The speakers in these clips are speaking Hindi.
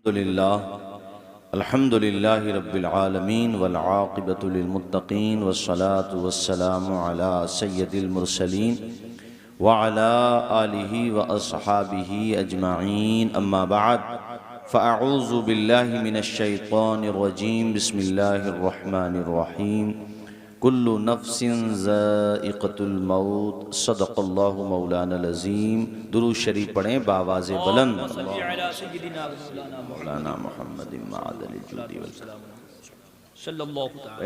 अल्हम्दुलिल्लाहि रब्बिल आलमीन वल आक़िबतु लिल मुत्तक़ीन वस्सलातु वस्सलामु अला सय्यदिल मुरसलीन व अला आलिहि व अस्हाबिहि अजमाईन अम्मा बाद फ़अऊज़ु बिल्लाहि मिनश शैतानिर रजीम बिस्मिल्लाहिर रहमानिर रहीम कुल्लु नफ्सिन ज़ाइक़तुल मौत सदक़ल्लाहु मौलाना अज़ीम। दुरूद शरीफ पढ़ें बावाज़े बुलंद। मौलाना मोहम्मद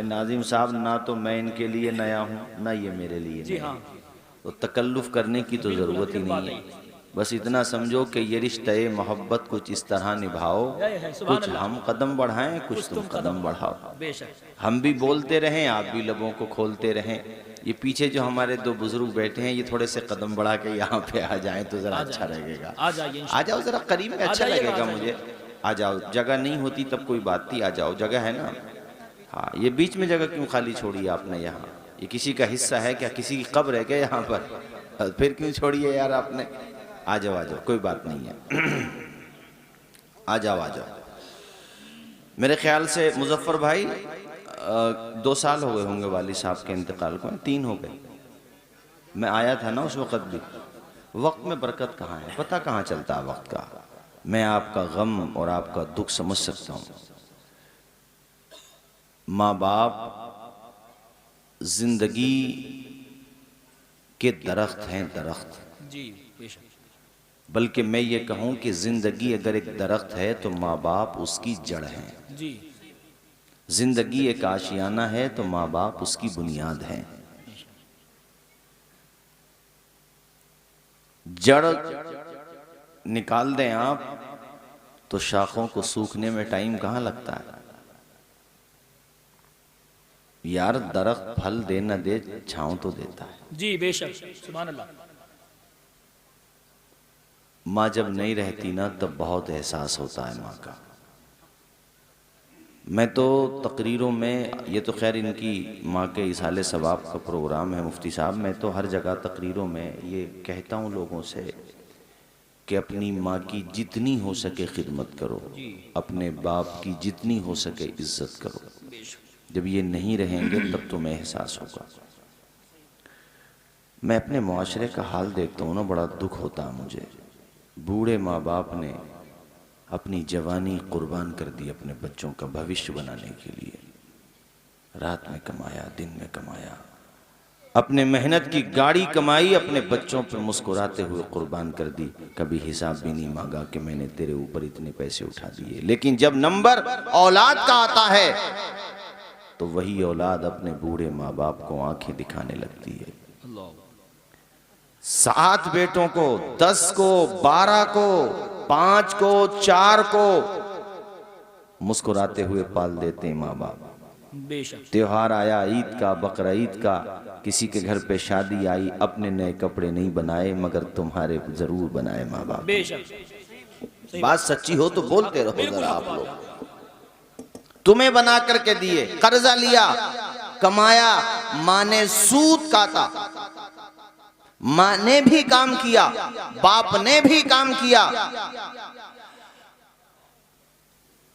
नाज़िम साहब, ना तो मैं इनके लिए नया हूँ ना ये मेरे लिए नए हैं, तो तकल्लुफ़ करने की तो ज़रूरत ही नहीं है। बस इतना समझो कि ये रिश्ते मोहब्बत कुछ इस तरह निभाओ, कुछ हम कदम बढ़ाएं कुछ तुम कदम बढ़ाओ। हम भी बोलते रहें, आप भी लबों को खोलते रहें। ये पीछे जो हमारे दो बुजुर्ग बैठे हैं, ये थोड़े से कदम बढ़ा के यहाँ पे आ जाएं तो ज़रा अच्छा लगेगा। आ जाओ ज़रा करीब में, अच्छा लगेगा मुझे। आ जाओ, जगह नहीं होती तब कोई बात नहीं, आ जाओ, जगह है ना। हाँ, ये बीच में जगह क्यों खाली छोड़ी आपने? यहाँ ये किसी का हिस्सा है क्या? किसी की कब्र है क्या यहाँ पर? फिर क्यों छोड़ी है यार आपने? आ जाओ, आ जाओ, कोई बात नहीं है। आ जाओ, आ जाओ। मेरे ख्याल से मुजफ्फर भाई 2 साल हो गए होंगे वाली साहब के इंतकाल को, 3 हो गए। मैं आया था ना उस वक़्त भी। वक्त में बरकत कहाँ है, पता कहाँ चलता है वक्त का। मैं आपका गम और आपका दुख समझ सकता हूँ। माँ बाप जिंदगी के दरख्त हैं, दरख्त जी। बल्कि मैं ये कहूँ कि जिंदगी अगर एक दरख्त है तो माँ बाप उसकी जड़ हैं जी। जिंदगी एक आशियाना है तो माँ बाप उसकी बुनियाद है। जड़ निकाल दें आप तो शाखों को सूखने में टाइम कहाँ लगता है यार। दरख्त फल दे न दे, छांव तो देता है जी, बेशक, सुभान अल्लाह। माँ जब नहीं रहती ना तब बहुत एहसास होता है माँ का। मैं तो तकरीरों में, ये तो खैर इनकी माँ के इसाले सवाब का प्रोग्राम है मुफ्ती साहब, मैं तो हर जगह तकरीरों में ये कहता हूँ लोगों से कि अपनी माँ की जितनी हो सके खिदमत करो, अपने बाप की जितनी हो सके इज्जत करो। जब ये नहीं रहेंगे तब तुम्हें एहसास होगा। मैं अपने मुआशरे का हाल देखता हूँ ना, बड़ा दुख होता है मुझे। बूढ़े माँ बाप ने अपनी जवानी कुर्बान कर दी अपने बच्चों का भविष्य बनाने के लिए। रात में कमाया, दिन में कमाया, अपने मेहनत की गाड़ी कमाई, अपने बच्चों पर मुस्कुराते हुए कुर्बान कर दी। कभी हिसाब भी नहीं मांगा कि मैंने तेरे ऊपर इतने पैसे उठा दिए। लेकिन जब नंबर औलाद का आता है तो वही औलाद अपने बूढ़े माँ बाप को आंखें दिखाने लगती है। 7 बेटों को, 10 को, 12 को, 5 को, 4 को मुस्कुराते हुए पाल देते हैं माँ बाप। त्योहार आया ईद का, बकरा ईद का, किसी के घर पे शादी आई, अपने नए कपड़े नहीं बनाए मगर तुम्हारे जरूर बनाए माँ बाप। बात सच्ची हो तो बोलते रहो जरा आप लोग। तुम्हें बना करके दिए, कर्जा लिया, कमाया, माँ ने सूद काटा, माँ ने भी काम किया, बाप ने भी काम किया।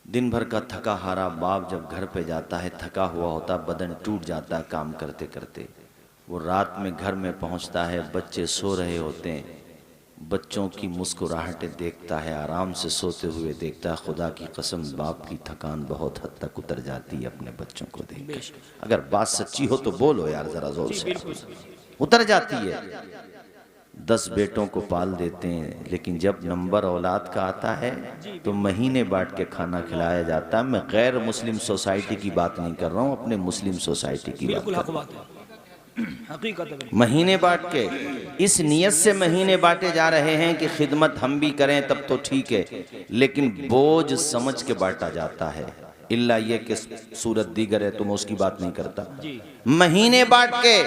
दिन भर का थका हारा बाप जब घर पे जाता है, थका हुआ होता, बदन टूट जाता है काम करते करते। वो रात में घर में पहुंचता है, बच्चे सो रहे होते हैं, बच्चों की मुस्कुराहटें देखता है, आराम से सोते हुए देखता है। खुदा की कसम बाप की थकान बहुत हद तक उतर जाती है अपने बच्चों को देख। अगर बात सच्ची हो तो बोलो यार जरा जोर से। उतर जाती है। 10 बेटों को पाल देते हैं, लेकिन जब नंबर औलाद का आता है तो महीने बांट के खाना खिलाया जाता है। मैं गैर मुस्लिम सोसाइटी की बात नहीं कर रहा हूँ, अपने मुस्लिम सोसाइटी की बात कर रहा हूँ। महीने बांट के, इस नियत से महीने बांटे जा रहे हैं कि खिदमत हम भी करें तब तो ठीक है, लेकिन बोझ समझ के बांटा जाता है। इल्ला ये कि सूरत दीगर है तो मैं उसकी बात नहीं करता। महीने बांट के,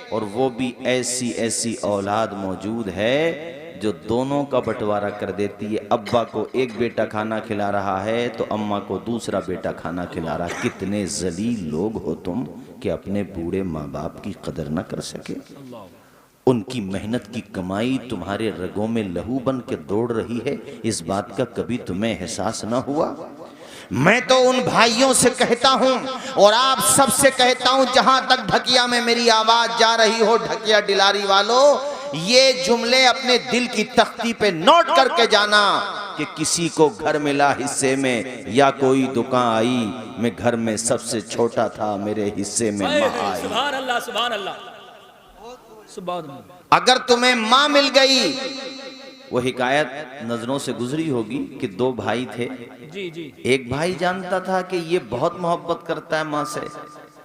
और वो भी ऐसी ऐसी औलाद मौजूद है जो दोनों का बंटवारा कर देती है। अब्बा को एक बेटा खाना खिला रहा है तो अम्मा को दूसरा बेटा खाना खिला रहा है। कितने जलील लोग हो तुम कि अपने बूढ़े माँ बाप की कदर न कर सके। उनकी मेहनत की कमाई तुम्हारे रगों में लहू बन के दौड़ रही है, इस बात का कभी तुम्हें एहसास न हुआ? मैं तो उन भाइयों से कहता हूं और आप सबसे कहता हूं, जहां तक ढकिया में मेरी आवाज जा रही हो, ढकिया डिलारी वालों, ये जुमले अपने दिल की तख्ती पे नोट करके जाना कि किसी को घर मिला हिस्से में या कोई दुकान आई, मैं घर में सबसे छोटा था, मेरे हिस्से में माँ आई। सुभान अल्लाह, सुभान अल्लाह, सुभान अल्लाह। अगर तुम्हें माँ मिल गई, वो हिकायत नजरों से गुजरी होगी कि दो भाई थे। जी जी। एक भाई जानता था कि ये बहुत मोहब्बत करता है माँ से,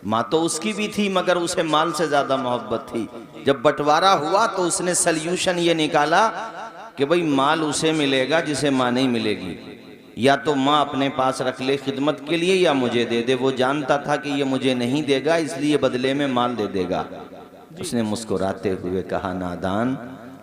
माँ तो उसकी भी थी मगर उसे माल से ज्यादा मोहब्बत थी। जब बंटवारा हुआ तो उसने सल्यूशन ये निकाला कि भाई माल उसे मिलेगा जिसे माँ नहीं मिलेगी, या तो माँ अपने पास रख ले खिदमत के लिए या मुझे दे दे। वो जानता था कि ये मुझे नहीं देगा, इसलिए बदले में माल दे देगा। उसने मुस्कुराते हुए कहा, नादान,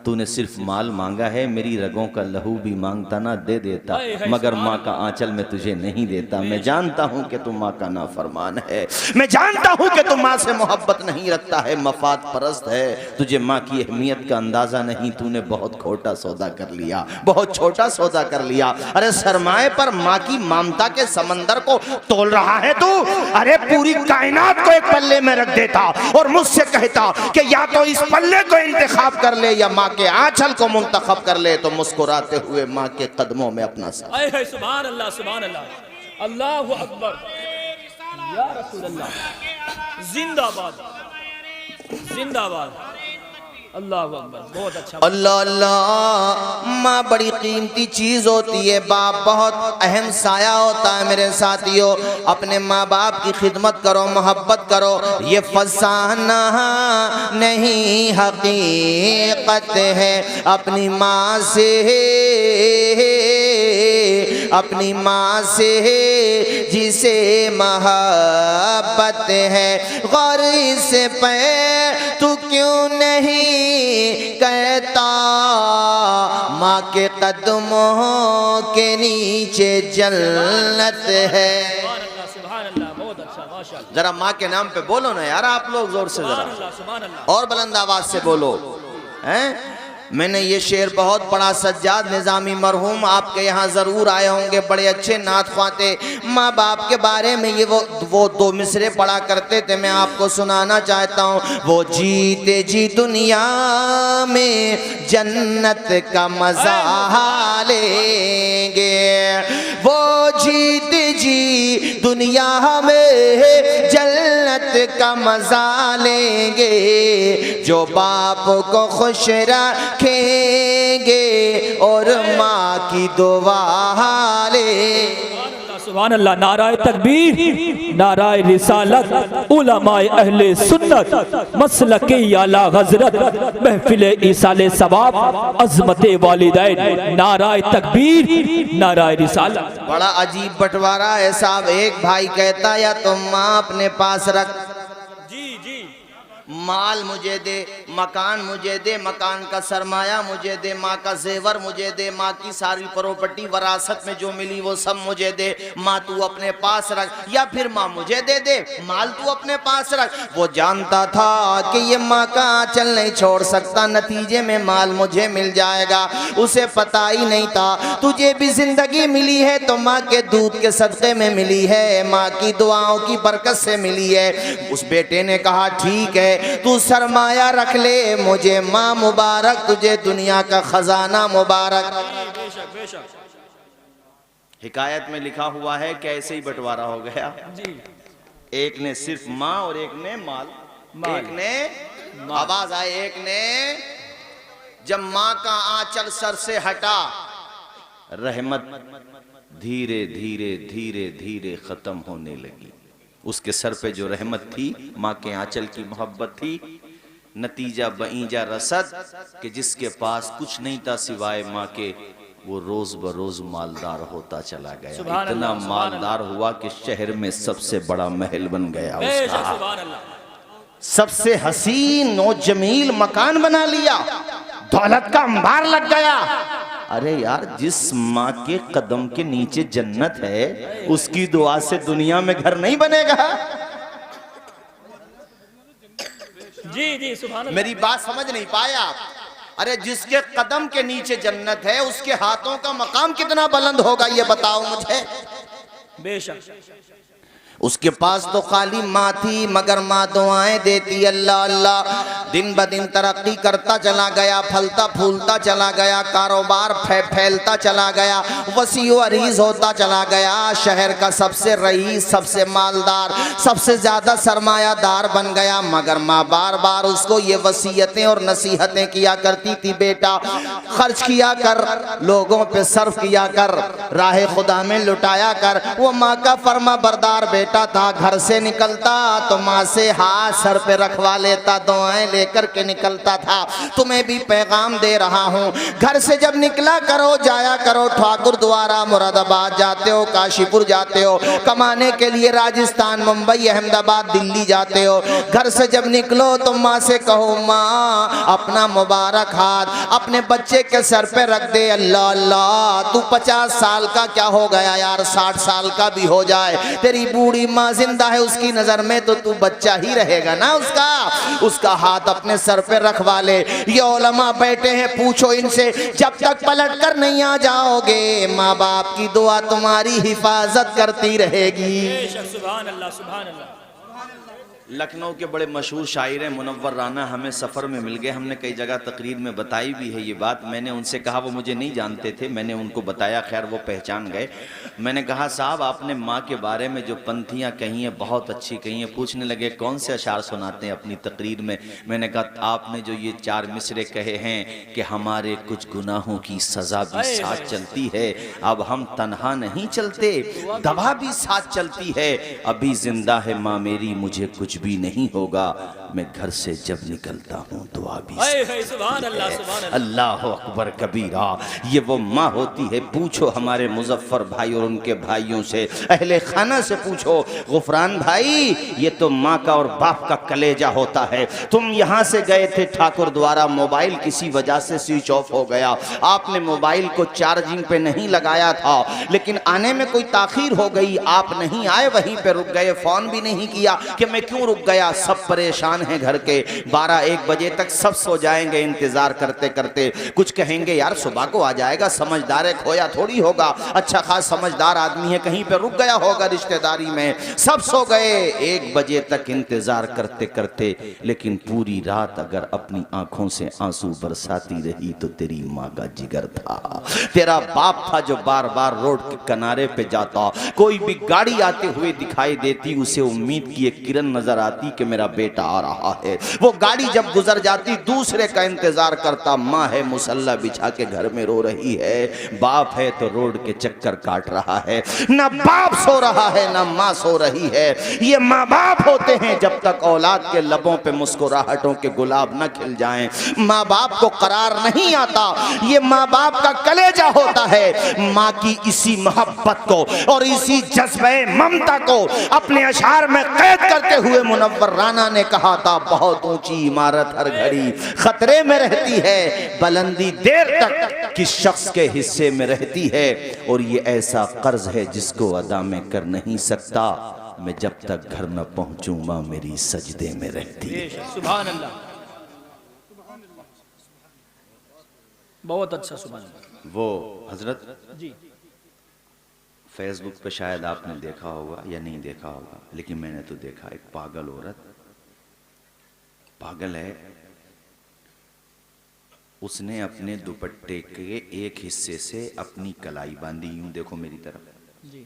तूने सिर्फ माल मांगा है, मेरी रगों का लहू भी मांगता ना दे देता, मगर माँ का आंचल में तुझे नहीं देता। मैं जानता हूँ कि तू माँ का नाफरमान है, मैं जानता हूँ कि तू माँ से मोहब्बत नहीं रखता है, मफाद परस्त है, तुझे माँ की अहमियत का अंदाजा नहीं। तूने बहुत खोटा सौदा कर लिया, बहुत छोटा सौदा कर लिया। अरे सरमाए पर माँ की ममता के समंदर को तोल रहा है तू। अरे पूरी कायनात को एक पल्ले में रख देता और मुझसे कहता कि या तो इस पल्ले को इंतखाब कर ले या माँ के आंचल को मुंतखब कर ले, तो मुस्कुराते हुए माँ के कदमों में अपना सर। सुभान अल्लाह, सुभान अल्लाह, अल्लाहु अकबर, या रसूल अल्लाह, जिंदाबाद, जिंदाबाद, अल्लाहु अकबर, बहुत अच्छा। अल्लाह अल्लाह, माँ बड़ी कीमती चीज होती है, बाप बहुत अहम साया होता है। मेरे साथियों, अपने माँ बाप की खिदमत करो, मोहब्बत करो, ये फसाना नहीं हकीकत है। अपनी माँ से, अपनी माँ से जिसे मोहब्बत है, गौर से पे तू क्यों नहीं कहता, माँ के कदमों के नीचे जन्नत है। जरा माँ के नाम पे बोलो ना यार, आप लोग जोर से जरा और बुलंद आवाज से बोलो। हैं, मैंने ये शेर बहुत पढ़ा, सज्जाद निजामी मरहूम आपके यहाँ जरूर आए होंगे, बड़े अच्छे नात ख्वाते माँ बाप के बारे में ये वो दो मिसरे पढ़ा करते थे, मैं आपको सुनाना चाहता हूँ। वो जीते जी दुनिया में जन्नत का मजा लेंगे, वो जीते जी दुनिया में जन्नत का मजा लेंगे, जो बाप को खुश रखेंगे और माँ की दुआ ले। सुभान अल्लाह, नाराए तकबीर, नाराए रिसालत, उलमाए अहले सुन्नत, मसलके आला हज़रत, महफिले इसाले सवाब, अज़मते वालिदैन, नाराए तकबीर, नाराए रिसालत। बड़ा अजीब बंटवारा है साहब। एक भाई कहता या तो माँ अपने पास रख, जी जी, माल मुझे दे, मकान मुझे दे, मकान का सरमाया मुझे दे, माँ का जेवर मुझे दे, माँ की सारी प्रॉपर्टी वरासत में जो मिली वो सब मुझे दे, माँ तू अपने पास रख, या फिर माँ मुझे दे दे, माल तू अपने पास रख। वो जानता था कि ये माँ का आंचल नहीं छोड़ सकता, नतीजे में माल मुझे मिल जाएगा। उसे पता ही नहीं था तुझे भी जिंदगी मिली है तो माँ के दूध के सदक़े में मिली है, माँ की दुआओं की बरकत से मिली है। उस बेटे ने कहा ठीक है, तू सरमाया रख ले, मुझे माँ मुबारक, तुझे दुनिया का खजाना मुबारक। बेशक बेशक। हिकायत में लिखा हुआ है कि ऐसे ही बंटवारा हो गया जी। एक ने सिर्फ माँ और एक ने माल, एक ने आवाज आई, एक ने जब माँ का आंचल सर से हटा, रहमत धीरे धीरे धीरे धीरे खत्म होने लगी। उसके सर पे जो रहमत थी, माँ के आंचल की मोहब्बत थी, नतीजा बईजा रसद कि जिसके पास कुछ नहीं था सिवाय माँ के, वो रोज बरोज मालदार होता चला गया। इतना मालदार हुआ कि शहर में सबसे बड़ा महल बन गया उसका, सबसे हसीन और जमील मकान बना लिया, दौलत का अंबार लग गया। अरे यार, जिस माँ के कदम के नीचे जन्नत है, उसकी दुआ से दुनिया में घर नहीं बनेगा। जी जी सुभान अल्लाह। मेरी बात समझ नहीं पाए आप? अरे जिसके कदम के नीचे जन्नत है उसके हाथों का मकाम कितना बुलंद होगा ये बताओ मुझे। बेशक उसके पास तो खाली माँ थी मगर माँ दुआएं देती अल्लाह अल्लाह। दिन ब दिन तरक्की करता चला गया, फलता फूलता चला गया, कारोबार फैलता चला गया, वसीओ अरीज होता चला गया, शहर का सबसे रईस, सबसे मालदार, सबसे ज्यादा सरमायादार बन गया। मगर माँ बार बार उसको ये वसीयतें और नसीहतें किया करती थी, बेटा खर्च किया कर, लोगों पे सर्फ किया कर, राह खुदा में लुटाया कर। वो माँ का फर्मा बरदार बेटा था, घर से निकलता तो माँ से हाथ सर पे रखवा लेता, दुआएं लेकर के निकलता था। तुम्हें भी पैगाम दे रहा हूँ, घर से जब निकला करो, जाया करो, ठाकुर द्वारा मुरादाबाद जाते हो, काशीपुर जाते हो, कमाने के लिए राजस्थान, मुंबई, अहमदाबाद, दिल्ली जाते हो, घर से जब निकलो तो माँ से कहो, माँ अपना मुबारक हाथ अपने बच्चे के सर पे रख दे। अल्लाह अल्लाह, तू 50 साल का क्या हो गया यार, 60 साल का भी हो जाए, तेरी बूढ़ी माँ जिंदा है उसकी नजर में तो तू बच्चा ही रहेगा ना उसका हाथ अपने सर पे रखवा ले। ये उलमा बैठे हैं, पूछो इनसे, जब तक पलट कर नहीं आ जाओगे माँ बाप की दुआ तुम्हारी हिफाजत करती रहेगी। सुभान अल्लाह सुभान अल्लाह। लखनऊ के बड़े मशहूर शायर हैं मुनव्वर राना, हमें सफ़र में मिल गए, हमने कई जगह तकरीर में बताई भी है ये बात। मैंने उनसे कहा, वो मुझे नहीं जानते थे, मैंने उनको बताया, खैर वो पहचान गए। मैंने कहा साहब आपने माँ के बारे में जो पंथियाँ कही हैं बहुत अच्छी कही हैं। पूछने लगे कौन से अशार सुनाते हैं अपनी तकरीर में। मैंने कहा आपने जो ये 4 मिसरे कहे हैं कि हमारे कुछ गुनाहों की सज़ा भी साथ चलती है, अब हम तन्हा नहीं चलते, दवा भी साथ चलती है, अभी जिंदा है माँ मेरी, मुझे कुछ भी नहीं होगा, मैं घर से जब निकलता हूँ दुआ भी सुभान अल्लाह सुभान अल्लाह। अल्लाह अकबर कबीरा। ये वो माँ होती है। पूछो हमारे मुजफ्फर भाई और उनके भाइयों से, अहले खाना से पूछो, गुफरान भाई ये तो माँ का और बाप का कलेजा होता है। तुम यहाँ से गए थे ठाकुर द्वारा, मोबाइल किसी वजह से स्विच ऑफ हो गया, आपने मोबाइल को चार्जिंग पे नहीं लगाया था, लेकिन आने में कोई ताखीर हो गई, आप नहीं आए, वहीं पे रुक गए, फोन भी नहीं किया कि मैं क्यों रुक गया। सब परेशान हैं घर के, 12-1 बजे तक सब सो जाएंगे इंतजार करते करते। कुछ कहेंगे यार सुबह को आ जाएगा, समझदार है, खोया थोड़ी होगा, अच्छा खास समझदार आदमी है, कहीं पे रुक गया होगा रिश्तेदारी में। सब सो गए, 1 बजे तक इंतजार करते करते, लेकिन पूरी रात अगर अपनी आंखों से आंसू बरसाती रही तो तेरी माँ का जिगर था, तेरा बाप था जो बार बार रोड के किनारे पे जाता, कोई भी गाड़ी आते हुए दिखाई देती, उसे उम्मीद की एक किरण नजर आती कि मेरा बेटा आ रहा है। वो गाड़ी जब गुजर जाती दूसरे का इंतजार करता, माँ है मुसल्ला बिछा के घर में रो रही है, बाप है तो रोड के चक्कर काट रहा है, ना बाप सो रहा है ना माँ सो रही है। ये माँ बाप होते हैं जब तक औलाद के लबों पे मुस्कुराहटों के गुलाब न खिल जाएं, माँ बाप को करार नहीं आता। ये माँ बाप का कलेजा होता है। माँ की इसी मोहब्बत को और इसी जज्बे ममता को अपने अशार में कैद करते हुए मुनव्वर राना ने कहा था, बहुत ऊंची इमारत हर घड़ी खतरे में रहती है, बुलंदी देर तक किस शख्स के हिस्से में रहती है, और ये ऐसा कर्ज है जिसको अदा में कर नहीं सकता, मैं जब तक घर न पहुंचूं मां मेरी सजदे में रहती है। सुभान अल्लाह, बहुत अच्छा सुभान अल्लाह। वो हजरत जी फेसबुक पे शायद आपने देखा होगा या नहीं देखा होगा, लेकिन मैंने तो देखा, एक पागल औरत, पागल है, उसने अपने दुपट्टे के एक हिस्से से अपनी कलाई बांधी, यूं देखो मेरी तरफ जी,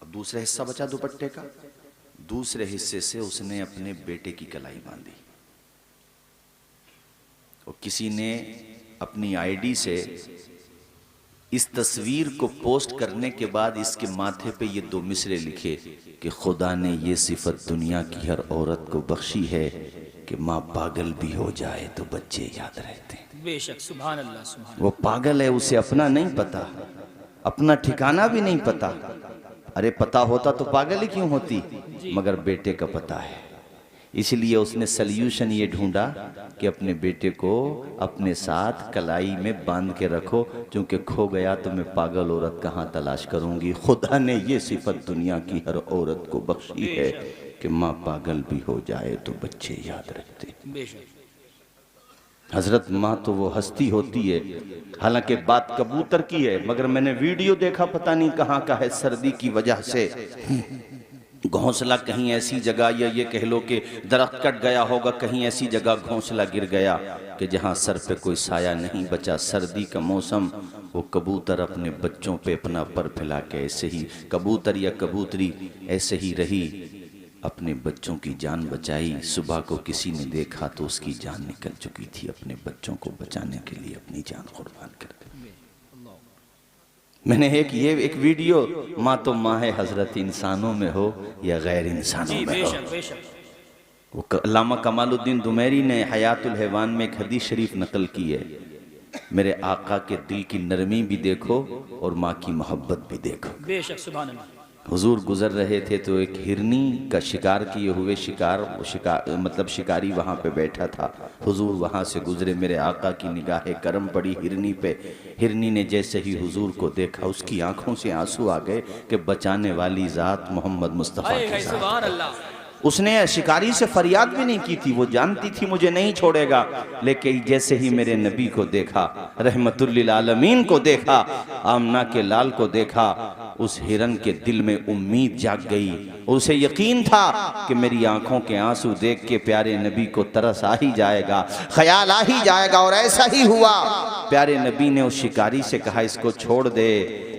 अब दूसरा हिस्सा बचा दुपट्टे का, दूसरे हिस्से से उसने अपने बेटे की कलाई बांधी, और किसी ने अपनी आईडी से इस तस्वीर को पोस्ट करने के बाद इसके माथे पे ये 2 मिसरे लिखे कि खुदा ने ये सिफत दुनिया की हर औरत को बख्शी है कि माँ पागल भी हो जाए तो बच्चे याद रहते हैं। बेशक सुभान अल्लाह सुभान। वो पागल है, उसे अपना नहीं पता, अपना ठिकाना भी नहीं पता। अरे पता होता तो पागल ही क्यों होती, मगर बेटे का पता है, इसलिए उसने सल्यूशन ये ढूंढा कि अपने बेटे को अपने साथ कलाई में बांध के रखो, क्योंकि खो गया तो मैं पागल औरत कहाँ तलाश करूंगी। खुदा ने ये सिफत दुनिया की हर औरत को बख्शी है कि माँ पागल भी हो जाए तो बच्चे याद रखते। बेशक हजरत माँ तो वो हस्ती होती है, हालांकि बात कबूतर की है, मगर मैंने वीडियो देखा पता नहीं कहाँ का है, सर्दी की वजह से घोंसला कहीं ऐसी जगह, या ये कह लो कि दरख्त कट गया होगा, कहीं ऐसी जगह घोंसला गिर गया कि जहाँ सर पे कोई साया नहीं बचा। सर्दी का मौसम, वो कबूतर अपने बच्चों पे अपना पर फैला के ऐसे ही, कबूतर या कबूतरी ऐसे ही रही, अपने बच्चों की जान बचाई। सुबह को किसी ने देखा तो उसकी जान निकल चुकी थी, अपने बच्चों को बचाने के लिए अपनी जान कुर्बान कर दी। मैंने एक वीडियो, माँ तो माँ है, हजरत इंसानों में हो या गैर इंसानों में हो। बेशक बेशक वो अल्लामा कमालुद्दीन दुमैरी ने हयातुल हैवान में एक हदीस शरीफ नकल की है, मेरे आका के दिल की नरमी भी देखो और माँ की मोहब्बत भी देखो। बेशक सुभान अल्लाह। हुजूर गुजर रहे थे तो एक हिरनी का शिकार किए हुए मतलब शिकारी वहाँ पे बैठा था। हुजूर वहाँ से गुजरे, मेरे आका की निगाह करम पड़ी हिरनी पे। हिरनी ने जैसे ही हुजूर को देखा, उसकी आंखों से आंसू आ गए कि बचाने वाली ज़ात मोहम्मद मुस्तफ़ा की ज़ात। सुभान अल्लाह। उसने शिकारी से फरियाद भी नहीं की थी, वो जानती थी मुझे नहीं छोड़ेगा, लेकिन जैसे ही मेरे नबी को देखा, रहमतुल लिल आलमीन को देखा, आमना के लाल को देखा, उस हिरन के दिल में उम्मीद जाग गई। उसे यकीन था कि मेरी आंखों के आंसू देख के प्यारे नबी को तरस आ ही जाएगा, ख्याल आ ही जाएगा, और ऐसा ही हुआ। प्यारे नबी ने उस शिकारी से कहा, इसको छोड़ दे,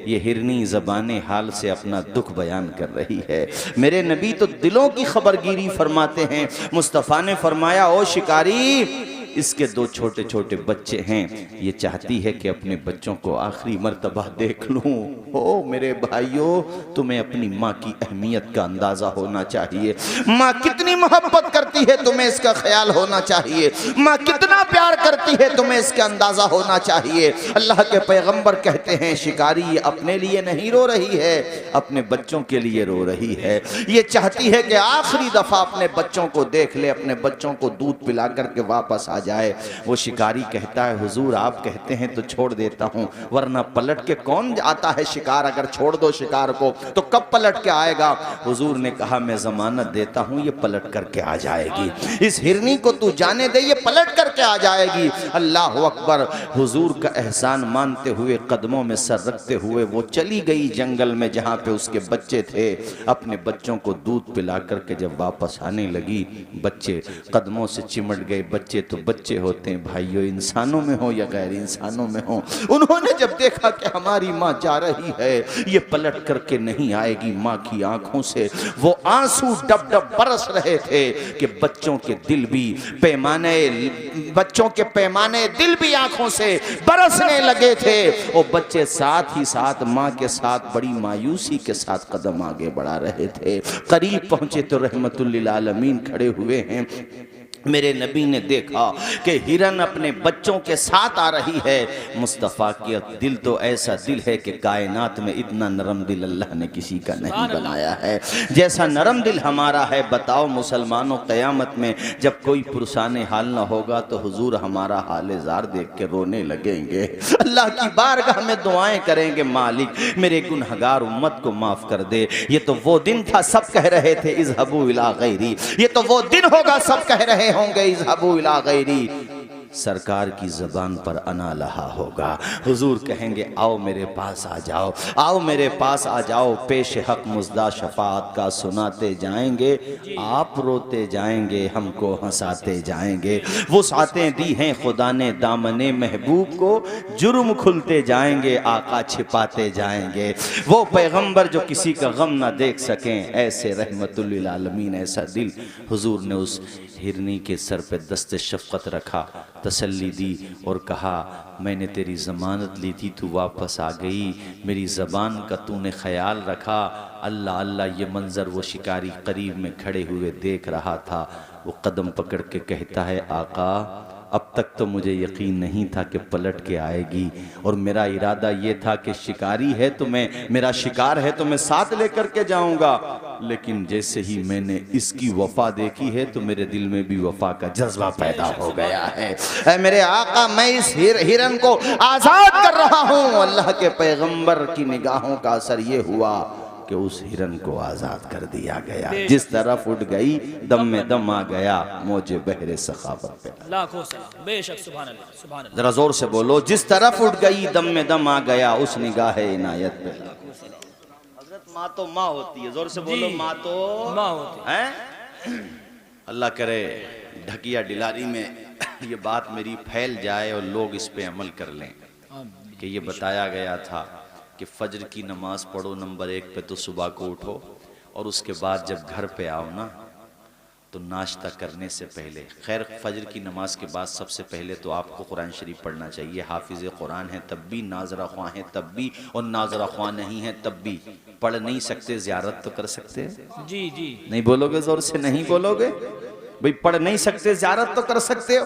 ये हिरनी ज़बाने हाल से अपना दुख बयान कर रही है। मेरे नबी तो दिलों की खबरगिरी फरमाते हैं। मुस्तफ़ा ने फरमाया, ओ शिकारी, इसके 2 छोटे छोटे बच्चे हैं, ये चाहती है कि अपने बच्चों को आखिरी मर्तबा देख लूं। ओ मेरे भाइयों, तुम्हें अपनी माँ की अहमियत का अंदाज़ा होना चाहिए। माँ कितनी मोहब्बत करती है, तुम्हें इसका ख्याल होना चाहिए। माँ कितना प्यार करती है, तुम्हें इसका अंदाज़ा होना चाहिए। अल्लाह के पैगंबर कहते हैं, शिकारी ये अपने लिए नहीं रो रही है, अपने बच्चों के लिए रो रही है। ये चाहती है कि आखिरी दफ़ा अपने बच्चों को देख ले, अपने बच्चों को दूध पिला करके वापस आ जाए। वो शिकारी कहता है, हुजूर आप कहते हैं तो छोड़ देता हूं, वरना पलट के कौन आता है शिकार, अगर छोड़ दो शिकार को तो कब पलट के आएगा। हुजूर ने कहा, मैं जमानत देता हूं, ये पलट करके आ जाएगी। इस हिरनी को तू जाने दे, ये पलट करके आ जाएगी। अल्लाह अकबर। हुजूर का एहसान मानते हुए, कदमों में सर रखते हुए वो चली गई जंगल में जहां पे उसके बच्चे थे। अपने बच्चों को दूध पिला करके जब वापस आने लगी, बच्चे कदमों से चिमट गए। बच्चे तो बच्चे होते हैं भाइयों, इंसानों में हो या गैर इंसानों में हो। उन्होंने जब देखा कि हमारी माँ जा रही है, ये पलट करके नहीं आएगी, माँ की आंखों से वो आंसू डब डब बरस रहे थे कि बच्चों के पैमाने दिल भी आंखों से बरसने लगे थे। वो बच्चे साथ ही साथ माँ के साथ बड़ी मायूसी के साथ कदम आगे बढ़ा रहे थे। करीब पहुंचे तो रहमतुल लिल आलमीन खड़े हुए हैं। मेरे नबी ने देखा कि हिरन अपने बच्चों के साथ आ रही है। मुस्तफ़ा की दिल तो ऐसा दिल है कि कायनात में इतना नरम दिल अल्लाह ने किसी का नहीं बनाया है जैसा नरम दिल हमारा है। बताओ मुसलमानों, क़यामत में जब कोई पुरसाने हाल ना होगा तो हुजूर हमारा हाल ज़ार देख के रोने लगेंगे, अल्लाह की बारगाह में दुआएं करेंगे, मालिक मेरे गुनहगार उम्मत को माफ़ कर दे। ये तो वो दिन था, सब कह रहे थे इज़हबू इला गैरी। ये तो वो दिन होगा, सब कह रहे होंगे इज़हबू इला गैरी। सरकार की ज़बान पर अना लहा होगा। हुजूर कहेंगे आओ मेरे पास आ जाओ, आओ मेरे पास आ जाओ। पेश हक मुज़दा शफाअत का सुनाते जाएंगे, आप रोते जाएंगे, हमको हंसाते जाएंगे। वो सातें दी हैं खुदा ने दामने महबूब को, जुर्म खुलते जाएंगे, आका छिपाते जाएंगे। वो पैगंबर जो किसी का गम ना देख सकें, ऐसे रहमतुल लिल आलमीन ऐसा दिल। हुजूर ने उस हिरनी के सर पे दस्ते शफ़क़त रखा, तसल्ली दी और कहा मैंने तेरी ज़मानत ली थी, तू वापस आ गई, मेरी ज़बान का तूने ख्याल रखा। अल्लाह अल्लाह। ये मंज़र वो शिकारी करीब में खड़े हुए देख रहा था। वो कदम पकड़ के कहता है आका, अब तक तो मुझे यकीन नहीं था कि पलट के आएगी, और मेरा इरादा ये था कि शिकारी है तो मेरा शिकार है तो मैं साथ लेकर के जाऊंगा, लेकिन जैसे ही मैंने इसकी वफा देखी है तो मेरे दिल में भी वफा का जज्बा पैदा हो गया है। ऐ मेरे आका, मैं इस हिरन को आज़ाद कर रहा हूँ। अल्लाह के पैगंबर की निगाहों का असर ये हुआ कि उस हिरन को आजाद कर दिया गया। जिस तरफ उठ गई दम में दम आ गया, मौजे बहरे सखावत पे। लाखों सलाम, बेशक सुभान अल्लाह, सुभान अल्लाह। जरा जोर से बोलो, जिस तरफ उठ गई दम में दम आ गया, उस निगाह इनायत पे। हजरत माँ तो माँ होती है, जोर से बोलो, माँ तो माँ होती है। अल्लाह करे ढकिया डिलारी में ये बात मेरी फैल जाए और लोग इस पे अमल कर लें कि ये बताया गया था कि फजर की नमाज पढ़ो नंबर 1 पे, तो सुबह को उठो और उसके बाद जब घर पे आओ ना तो नाश्ता करने से पहले, खैर फजर की नमाज के बाद सबसे पहले तो आपको कुरान शरीफ पढ़ना चाहिए। हाफिज़ कुरान है तब भी, नाजरा ख्वां है तब भी, और नाजरा ख्वां नहीं है तब भी। पढ़ नहीं सकते, ज़ियारत तो कर सकते हैं। जी जी, नहीं बोलोगे जोर से, नहीं बोलोगे भाई, पढ़ नहीं सकते ज़ियारत तो कर सकते हो।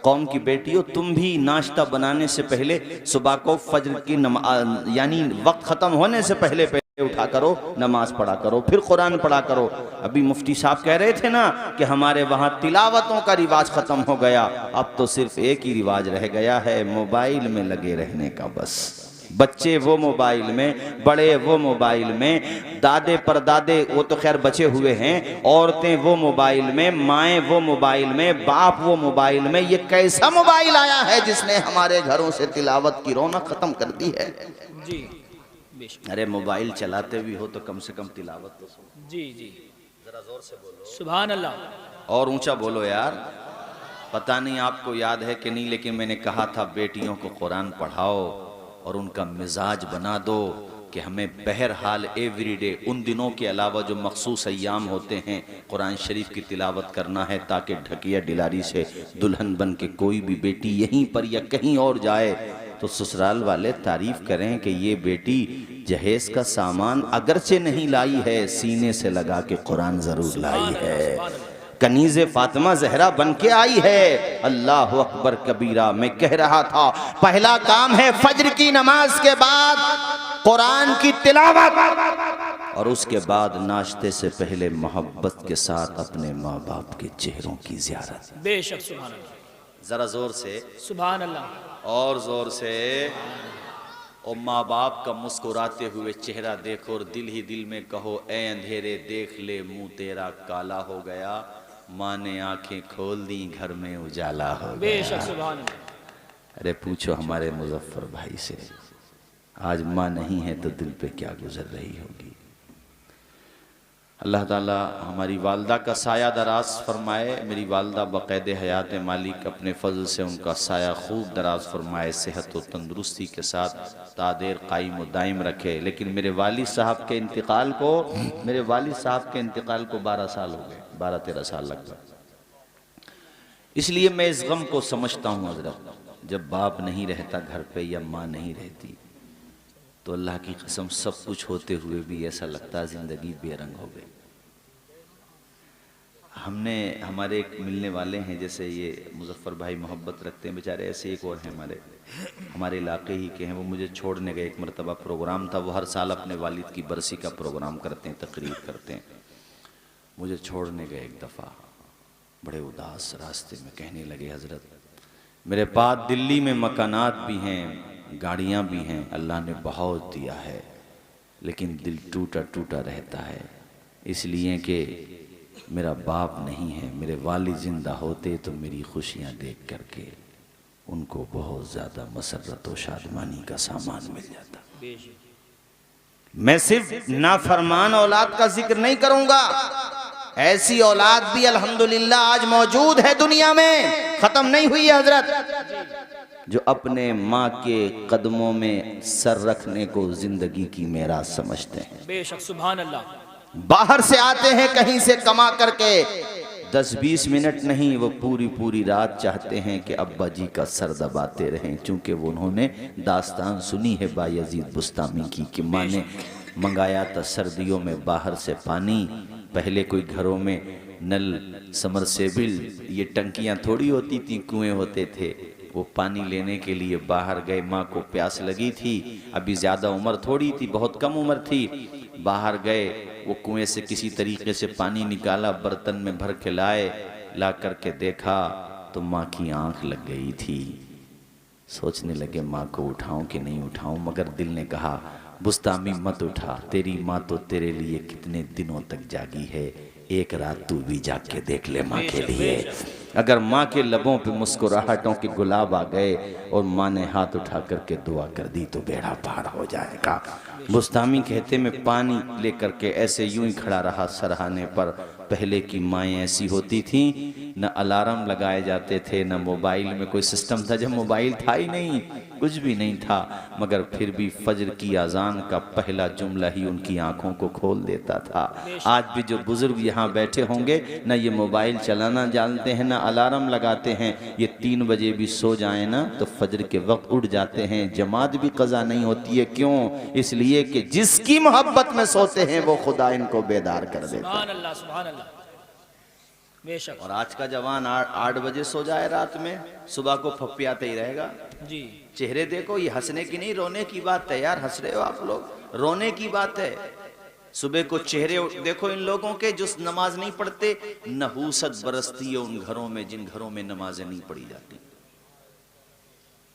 कौम की बेटियों, तुम भी नाश्ता बनाने से पहले सुबह को फजर की नमाज यानी वक्त ख़त्म होने से पहले उठा करो, नमाज पढ़ा करो, फिर कुरान पढ़ा करो। अभी मुफ्ती साहब कह रहे थे ना कि हमारे वहाँ तिलावतों का रिवाज ख़त्म हो गया, अब तो सिर्फ एक ही रिवाज रह गया है, मोबाइल में लगे रहने का। बस बच्चे वो मोबाइल में, बड़े वो मोबाइल में, दादे परदादे वो तो खैर बचे हुए हैं, औरतें वो मोबाइल में, माएँ वो मोबाइल में, बाप वो मोबाइल में। ये कैसा मोबाइल आया है जिसने हमारे घरों से तिलावत की रौनक ख़त्म कर दी है। जी बेशक। अरे मोबाइल चलाते भी हो तो कम से कम तिलावत तो सुनो। जी जी, जरा जोर से बोलो, सुभान अल्लाह। और ऊंचा बोलो यार। पता नहीं आपको याद है कि नहीं, लेकिन मैंने कहा था बेटियों को कुरान पढ़ाओ और उनका मिजाज बना दो कि हमें बहरहाल एवरीडे, उन दिनों के अलावा जो मखसूस अय्याम होते हैं, कुरान शरीफ की तिलावत करना है, ताकि ढकिया डिलारी से दुल्हन बन के कोई भी बेटी यहीं पर या कहीं और जाए तो ससुराल वाले तारीफ करें कि ये बेटी जहेज का सामान अगरचे नहीं लाई है, सीने से लगा के कुरान जरूर लाई है, कनीज़े फातिमा जहरा बन के आई है। अल्लाह अकबर कबीरा। मैं कह रहा था पहला काम है फजर की नमाज के बाद कुरान की तिलावत, और उसके बाद नाश्ते से पहले मोहब्बत के साथ अपने माँ बाप के चेहरों की ज़ियारत। बेशक सुभान अल्लाह, जरा जोर से, सुभान अल्लाह, और जोर से। और माँ बाप का मुस्कुराते हुए चेहरा देखो और दिल ही दिल में कहो, ए अंधेरे देख ले मुंह तेरा काला हो गया, माँ ने आंखें खोल दी घर में उजाला हो गया। बेशक सुभान अल्लाह। अरे पूछो हमारे मुजफ्फर भाई से, आज माँ नहीं है तो दिल पे क्या गुजर रही होगी। अल्लाह ताला हमारी वालदा का साया दराज फरमाए। मेरी वालदा बक़ैद हयात मालिक अपने फजल से उनका साया खूब दराज फरमाए, सेहत व तंदुरुस्ती के साथ तादेर कायम व दायम रखे। लेकिन मेरे वालिद साहब के इंतकाल को 12 साल हो गए, 12-13 साल लगभग। इसलिए मैं इस गम को समझता हूँ हज़रत, जब बाप नहीं रहता घर पे या माँ नहीं रहती तो अल्लाह की कसम सब कुछ होते हुए भी ऐसा लगता है ज़िंदगी बेरंग हो गई। हमारे एक मिलने वाले हैं, जैसे ये मुजफ्फर भाई मोहब्बत रखते हैं बेचारे, ऐसे एक और हैं हमारे इलाके ही के हैं। वो मुझे छोड़ने गए, एक मरतबा प्रोग्राम था, वो हर साल अपने वालिद की बरसी का प्रोग्राम करते हैं, तकरीर करते हैं। मुझे छोड़ने गए एक दफ़ा, बड़े उदास रास्ते में कहने लगे, हज़रत मेरे पास दिल्ली में मकानात भी हैं, गाड़ियाँ भी हैं, अल्लाह ने बहुत दिया है, लेकिन दिल टूटा टूटा रहता है, इसलिए कि मेरा बाप नहीं है। मेरे वालिद जिंदा होते तो मेरी खुशियाँ देख करके उनको बहुत ज़्यादा मसरत और शादमानी का सामान मिल जाता। मैं सिर्फ नाफरमान औलाद का जिक्र नहीं करूँगा, ऐसी औलाद भी अल्हम्दुलिल्लाह आज मौजूद है दुनिया में, ख़त्म नहीं हुई है हजरत, जो अपने माँ के कदमों में सर रखने को जिंदगी की मेराज समझते हैं। बेशक सुभान अल्लाह। बाहर से आते हैं कहीं से कमा करके, 10-20 मिनट नहीं, वो पूरी रात चाहते हैं कि अब्बा जी का सर दबाते रहें, चूँकि वो उन्होंने दास्तान सुनी है बायजीद बुस्तामी की कि माँ ने मंगाया था सर्दियों में बाहर से पानी। पहले कोई घरों में नल, समरसेबिल, ये टंकियाँ थोड़ी होती थी, कुएँ होते थे। वो पानी लेने के लिए बाहर गए, माँ को प्यास लगी थी, अभी ज़्यादा उम्र थोड़ी थी, बहुत कम उम्र थी। बाहर गए, वो कुएं से किसी तरीके से पानी निकाला, बर्तन में भर के लाए, ला करके देखा तो माँ की आंख लग गई थी। सोचने लगे माँ को उठाऊं कि नहीं उठाऊं, मगर दिल ने कहा बुस्तामी मत उठा, तेरी माँ तो तेरे लिए कितने दिनों तक जागी है, एक रात तू भी जाग के देख ले माँ के लिए। अगर माँ के लबों पे मुस्कुराहटों के गुलाब आ गए और माँ ने हाथ उठा करके दुआ कर दी तो बेड़ा पार हो जाएगा। बुस्तामी कहते मैं पानी लेकर के ऐसे यूं ही खड़ा रहा सरहाने पर। पहले की माएँ ऐसी होती थीं, न अलार्म लगाए जाते थे, न मोबाइल में कोई सिस्टम था, जब मोबाइल था ही नहीं, कुछ भी नहीं था, मगर फिर भी फजर की अजान का पहला जुमला ही उनकी आंखों को खोल देता था। आज भी जो बुजुर्ग यहाँ बैठे होंगे न ये मोबाइल चलाना जानते हैं, न अलार्म लगाते हैं, ये 3 बजे भी सो जाएं ना तो फजर के वक्त उठ जाते हैं, जमात भी कज़ा नहीं होती है। क्यों? इसलिए कि जिसकी मोहब्बत में सोते हैं वो खुदा इनको बेदार कर देता है। सुभान अल्लाह, सुभान अल्लाह, बेशक। और आज का जवान 8 बजे सो जाए रात में, सुबह को फप्पियाते ही रहेगा। जी, चेहरे देखो, ये हंसने की नहीं रोने की बात है यार, हंस रहे हो आप लोग, रोने की बात है। सुबह को चेहरे देखो इन लोगों के जो नमाज नहीं पढ़ते, नहूसत बरसती है उन घरों में जिन घरों में नमाजें नहीं पढ़ी जाती।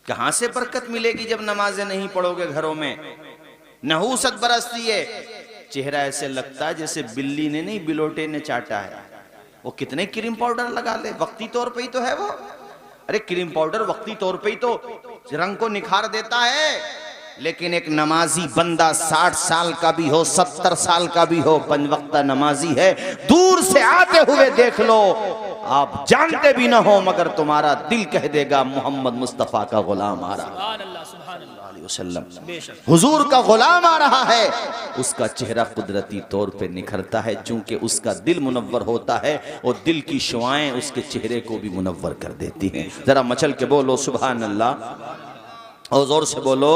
कहां से बरकत मिलेगी जब नमाजें नहीं पढ़ोगे घरों में? नहूसत बरसती है, चेहरा ऐसे लगता है जैसे बिल्ली ने नहीं बिलोटे ने चाटा है। वो कितने क्रीम पाउडर लगा ले, वक्ती तौर पे ही तो है वो। अरे क्रीम पाउडर वक्ती तौर पे ही तो रंग को निखार देता है, लेकिन एक नमाजी बंदा 60 साल का भी हो, 70 साल का भी हो, 5 वक्ता नमाजी है, दूर से आते हुए देख लो, आप जानते भी ना हो मगर तुम्हारा दिल कह देगा मोहम्मद मुस्तफा का गुलाम आ रहा है, सुभान अल्लाह, सुभान अल्लाह, बेशक। हुजूर का गुलाम आ रहा है। उसका चेहरा कुदरती तौर पे निखरता है, चूंकि उसका दिल मुनव्वर होता है और दिल की शुआएं उसके चेहरे को भी मुनव्वर कर देती हैं। जरा मचल के बोलो सुभान अल्लाह और जोर से बोलो।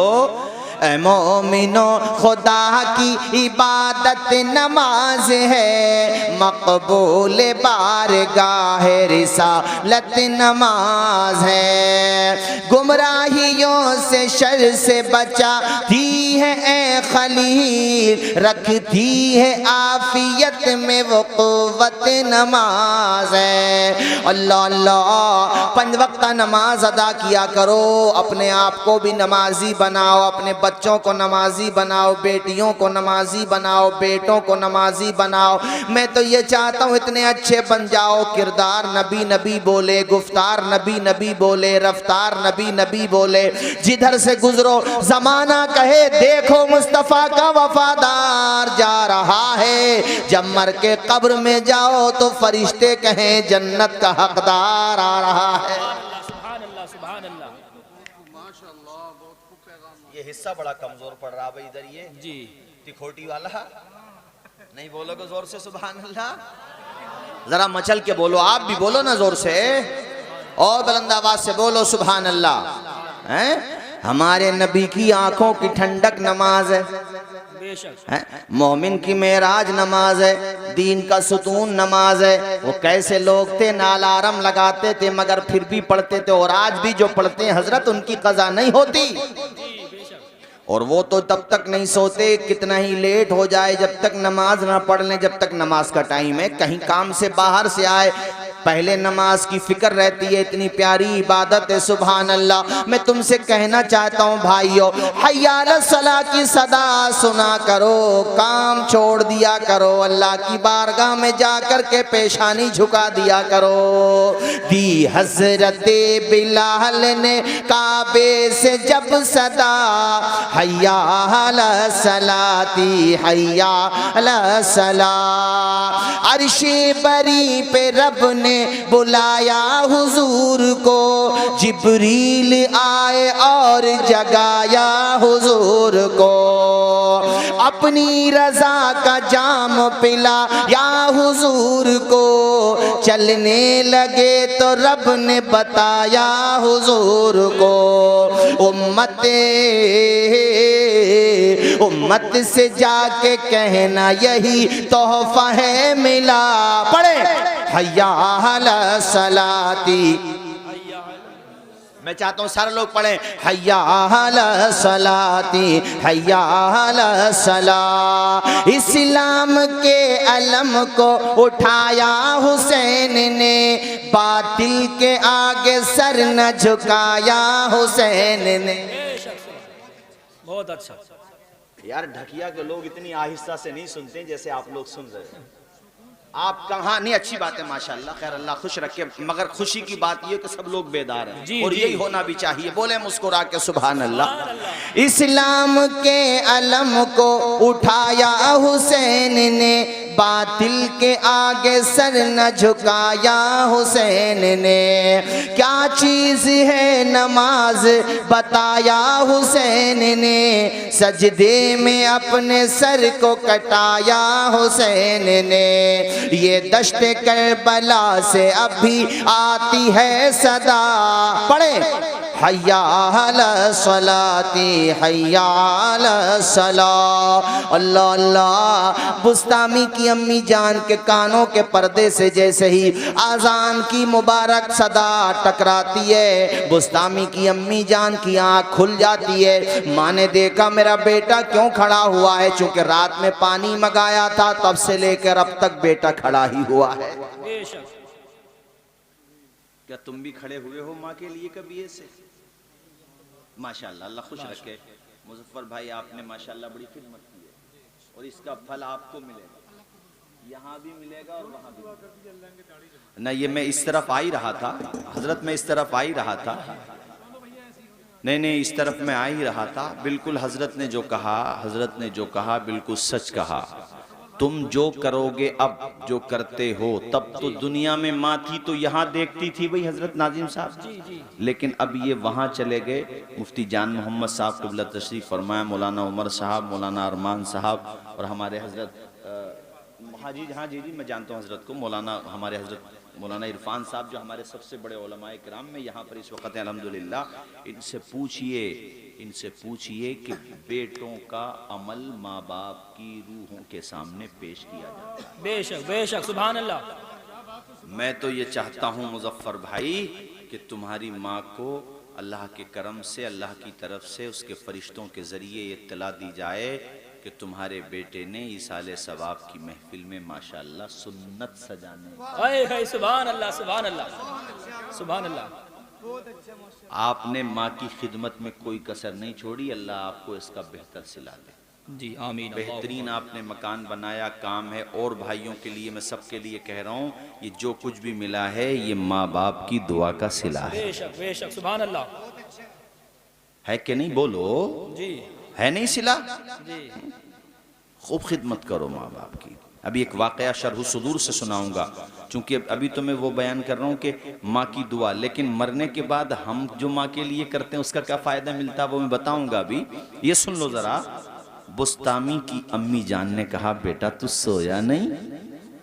ऐ मोमिनो खुदा की इबादत नमाज है, मकबूल बारगाह रिसालत नमाज है, गुमराहियों से शर से बचाती है ए खलील, रखती है आफियत में वो कुव्वत नमाज है। अल्लाह अल्लाह 5 वक्त नमाज अदा किया करो, अपने आप को भी नमाजी बनाओ, अपने बच्चों को नमाजी बनाओ, बेटियों को नमाजी बनाओ, बेटों को नमाजी बनाओ। मैं तो ये चाहता हूँ इतने अच्छे बन जाओ, किरदार नबी नबी बोले, गुफ्तार नबी नबी बोले, रफ्तार नबी नबी बोले, जिधर से गुजरो जमाना कहे देखो मुस्तफ़ा का वफादार जा रहा है, जब मर के कब्र में जाओ तो फरिश्ते कहें जन्नत का हकदार आ रहा है। सुभान अल्लाह, सुभान अल्लाह, ये हिस्सा बड़ा कमजोर पड़ रहा भाई इधर, ये जी, तिखोटी वाला नहीं बोलोगे जोर से सुभान अल्लाह? जरा मचल के बोलो, आप भी बोलो ना जोर से और बुलंद आवाज से बोलो सुभान अल्लाह। हैं? हमारे नबी की आंखों की ठंडक नमाज है, बेशक। मोमिन की मेराज नमाज है, दीन का सुतून नमाज है। वो कैसे लोग थे, ना अलार्म लगाते थे मगर फिर भी पढ़ते थे, और आज भी जो पढ़ते हैं हजरत उनकी कज़ा नहीं होती, और वो तो तब तक नहीं सोते कितना ही लेट हो जाए, जब तक नमाज ना पढ़ लें, जब तक नमाज का टाइम है। कहीं काम से बाहर से आए, पहले नमाज की फिक्र रहती है, इतनी प्यारी इबादत है सुभान अल्लाह। मैं तुमसे कहना चाहता हूँ भाइयों, हय्या अलस सलाह की सदा सुना करो, काम छोड़ दिया करो, अल्लाह की बारगाह में जाकर के पेशानी झुका दिया करो। दी हजरत बिलाल ने काबे से जब सदा, हय्या अलस सलाती हय्या अलस सलाह, अर्शे बरी पे रब ने बुलाया हुजूर को, जिब्रील आए और जगाया हुजूर को, अपनी रजा का जाम पिला या हुजूर को, चलने लगे तो रब ने बताया हुजूर को, उम्मत से जाके कहना यही तोहफा है मिला। पढ़े हय्या अलस सलाती, मैं चाहता हूँ सारे लोग पढ़ें हय्या अलस सलाती हय्या अलस सलाह। इस्लाम के अलम को उठाया हुसैन ने, बातिल के आगे सर न झुकाया हुसैन ने। बहुत अच्छा, यार ढकिया के लोग इतनी आहिस्ता से नहीं सुनते जैसे आप लोग सुन रहे हैं। आप कहाँ नहीं, अच्छी बात है माशाल्लाह, खैर अल्लाह खुश रखे, मगर खुशी की बात ये कि सब लोग बेदार हैं जी, और जी। यही होना भी चाहिए। बोले मुस्कुरा के सुभान अल्लाह। इस्लाम के अलम को उठाया हुसैन ने, बातिल के आगे सर न झुकाया हुसैन ने। क्या चीज है नमाज बताया हुसैन ने, सजदे में अपने सर को कटाया हुसैन ने। ये दश्ते करबला से अभी आती है सदा, पढ़े हय्या अला सलाती हय्या अला सलाह। अल्लाह अल्लाह। बुस्तामी की अम्मी जान के कानों के पर्दे से जैसे ही आजान की मुबारक सदा टकराती है, बुस्तामी की अम्मी जान की आंख खुल जाती है। माँ ने देखा मेरा बेटा क्यों खड़ा हुआ है, चूंकि रात में पानी मंगाया था तब से लेकर अब तक बेटा खड़ा ही हुआ है। बेशक। क्या तुम भी खड़े हुए हो माँ के लिए कभी ऐसे? माशाल्लाह, अल्लाह खुश रखे। मुजफ्फर भाई आपने माशाल्लाह बड़ी खिदमत की है और इसका फल आपको मिलेगा, यहाँ भी मिलेगा और वहाँ भी मिलेगा। ना ये मैं इस तरफ आ ही रहा था हजरत, मैं इस तरफ आ ही रहा था, नहीं इस तरफ मैं आ ही रहा था। बिल्कुल हजरत ने जो कहा, हजरत ने जो कहा बिल्कुल सच कहा। तुम जो करोगे अब जो करते हो, तब तो दुनिया में माँ थी तो यहाँ देखती थी भाई हजरत नाजिम साहब, लेकिन अब ये वहाँ चले गए। मुफ्ती जान मोहम्मद साहब क़िबला तशरीफ़ फरमाया, मौलाना उमर साहब, मौलाना अरमान साहब और हमारे हजरत हाजी, हाँ जी मैं जानता हूँ हजरत को, मौलाना हमारे हजरत मौलाना इरफान साहब जो हमारे सबसे बड़े उलमाए किराम में यहाँ पर इस वक्त हैं अल्हम्दुलिल्लाह। इनसे पूछिए कि बेटों का अमल माँ बाप की रूहों के सामने पेश किया जाता है। बेशक बेशक, सुभान अल्लाह। मैं तो ये चाहता हूँ मुजफ्फर भाई कि तुम्हारी माँ को अल्लाह के करम से, अल्लाह की तरफ से उसके फरिश्तों के ज़रिए इत्तला दी जाए कि तुम्हारे बेटे ने ईसाले सवाब की महफिल में माशाअल्लाह सुन्नत सजाने। हाय हाय, सुभान अल्लाह सुभान अल्लाह सुभान अल्लाह। आपने माँ की खिदमत में कोई कसर नहीं छोड़ी, अल्लाह आपको इसका बेहतर सिला दे। जी आमीन। बेहतरीन आपने मकान बनाया, काम है। और भाइयों के लिए, मैं सबके लिए कह रहा हूँ, ये जो कुछ भी मिला है ये माँ बाप की दुआ का सिला है। बेशक बेशक, सुभान अल्लाह। है कि नहीं? बोलो, जी है नहीं सिला? जी। खूब खिदमत करो माँ बाप की। अभी एक वाकया शरह सुदूर से सुनाऊंगा, चूंकि अभी तो मैं वो बयान कर रहा हूँ कि माँ की दुआ, लेकिन मरने के बाद हम जो माँ के लिए करते हैं उसका क्या फ़ायदा मिलता है वो मैं बताऊंगा। अभी ये सुन लो ज़रा। बुस्तामी की अम्मी जान ने कहा, बेटा तू सोया नहीं?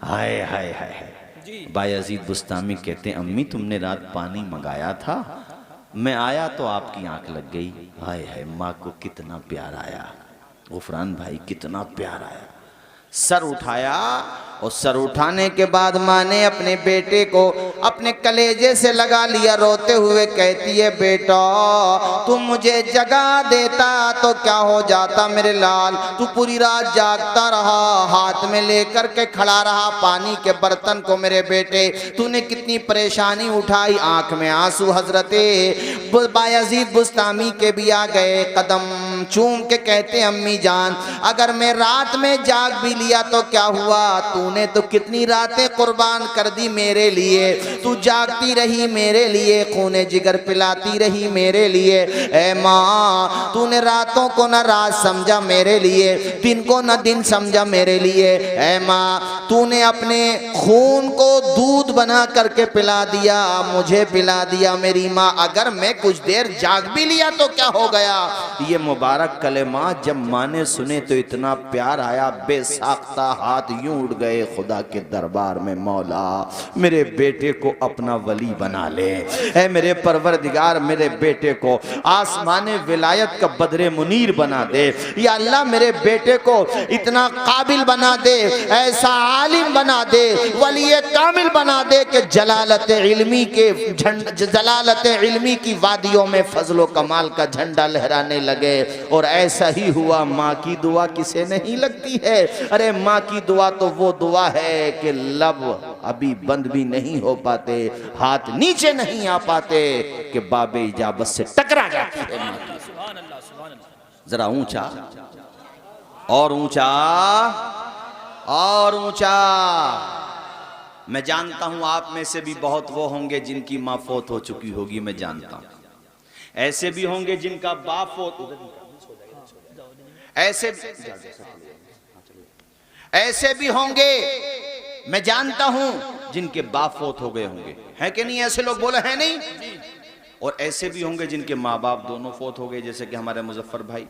हाय हाय हाय हाय। बायजीद बुस्तामी कहते हैं, अम्मी तुमने रात पानी मंगाया था, मैं आया तो आपकी आंख लग गई। हाय हाय, माँ को कितना प्यार आया, गुफरान भाई कितना प्यार आया। सर उठाया और सर उठाने के बाद माँ ने अपने बेटे को अपने कलेजे से लगा लिया, रोते हुए कहती है, बेटा तू मुझे जगा देता तो क्या हो जाता मेरे लाल, तू पूरी रात जागता रहा, हाथ में लेकर के खड़ा रहा पानी के बर्तन को मेरे बेटे, तूने कितनी परेशानी उठाई। आंख में आंसू हजरते बायजीद बुस्तामी के भी आ गए, कदम चूम के कहते, अम्मी जान अगर मैं रात में जाग भी लिया तो क्या हुआ, तूने तो कितनी रातें कुर्बान कर दी मेरे लिए, तू जागती रही मेरे लिए, खूने जिगर पिलाती रही मेरे लिए। ऐ माँ तूने रातों को न रात समझा मेरे लिए, दिन को न दिन समझा मेरे लिए। ऐ माँ तूने अपने खून को दूध बना करके पिला दिया, मुझे पिला दिया मेरी माँ, अगर मैं कुछ देर जाग भी लिया तो क्या हो गया। ये मुबारक कलेमा जब माँ ने सुने तो इतना प्यार आया, बेसाख्ता हाथ यूं उड़ गए खुदा के दरबार में, मौला मेरे बेटे को अपना वली बना ले, ऐ मेरे परवरदिगार मेरे बेटे को आसमाने विलायत का बदरे मुनीर बना दे, या अल्लाह मेरे बेटे को इतना काबिल बना दे, ऐसा आलिम बना दे, वली कामिल बना दे कि जलालत इल्मी के जलालत इल्मी की वादियों में फजलो कमाल का झंडा लहराने लगे। और ऐसा ही हुआ। माँ की दुआ किसे नहीं लगती है? अरे माँ की दुआ तो वो दुआ है कि लब अभी बंद भी नहीं हो पाते, हाथ नीचे नहीं आ पाते कि बाबे इजाबत से टकरा जाती है माँ की। जरा ऊंचा और ऊंचा और ऊंचा। मैं जानता हूं आप में से भी बहुत वो होंगे जिनकी मां फौत हो चुकी होगी, मैं जानता हूं। ऐसे भी होंगे जिनका बाप फौत, ऐसे भी होंगे, मैं जानता हूं जिनके बाप फौत हो गए होंगे, है कि नहीं? ऐसे लोग बोले हैं नहीं? और ऐसे भी होंगे जिनके माँ बाप दोनों फौत हो गए, जैसे कि हमारे मुजफ्फर भाई।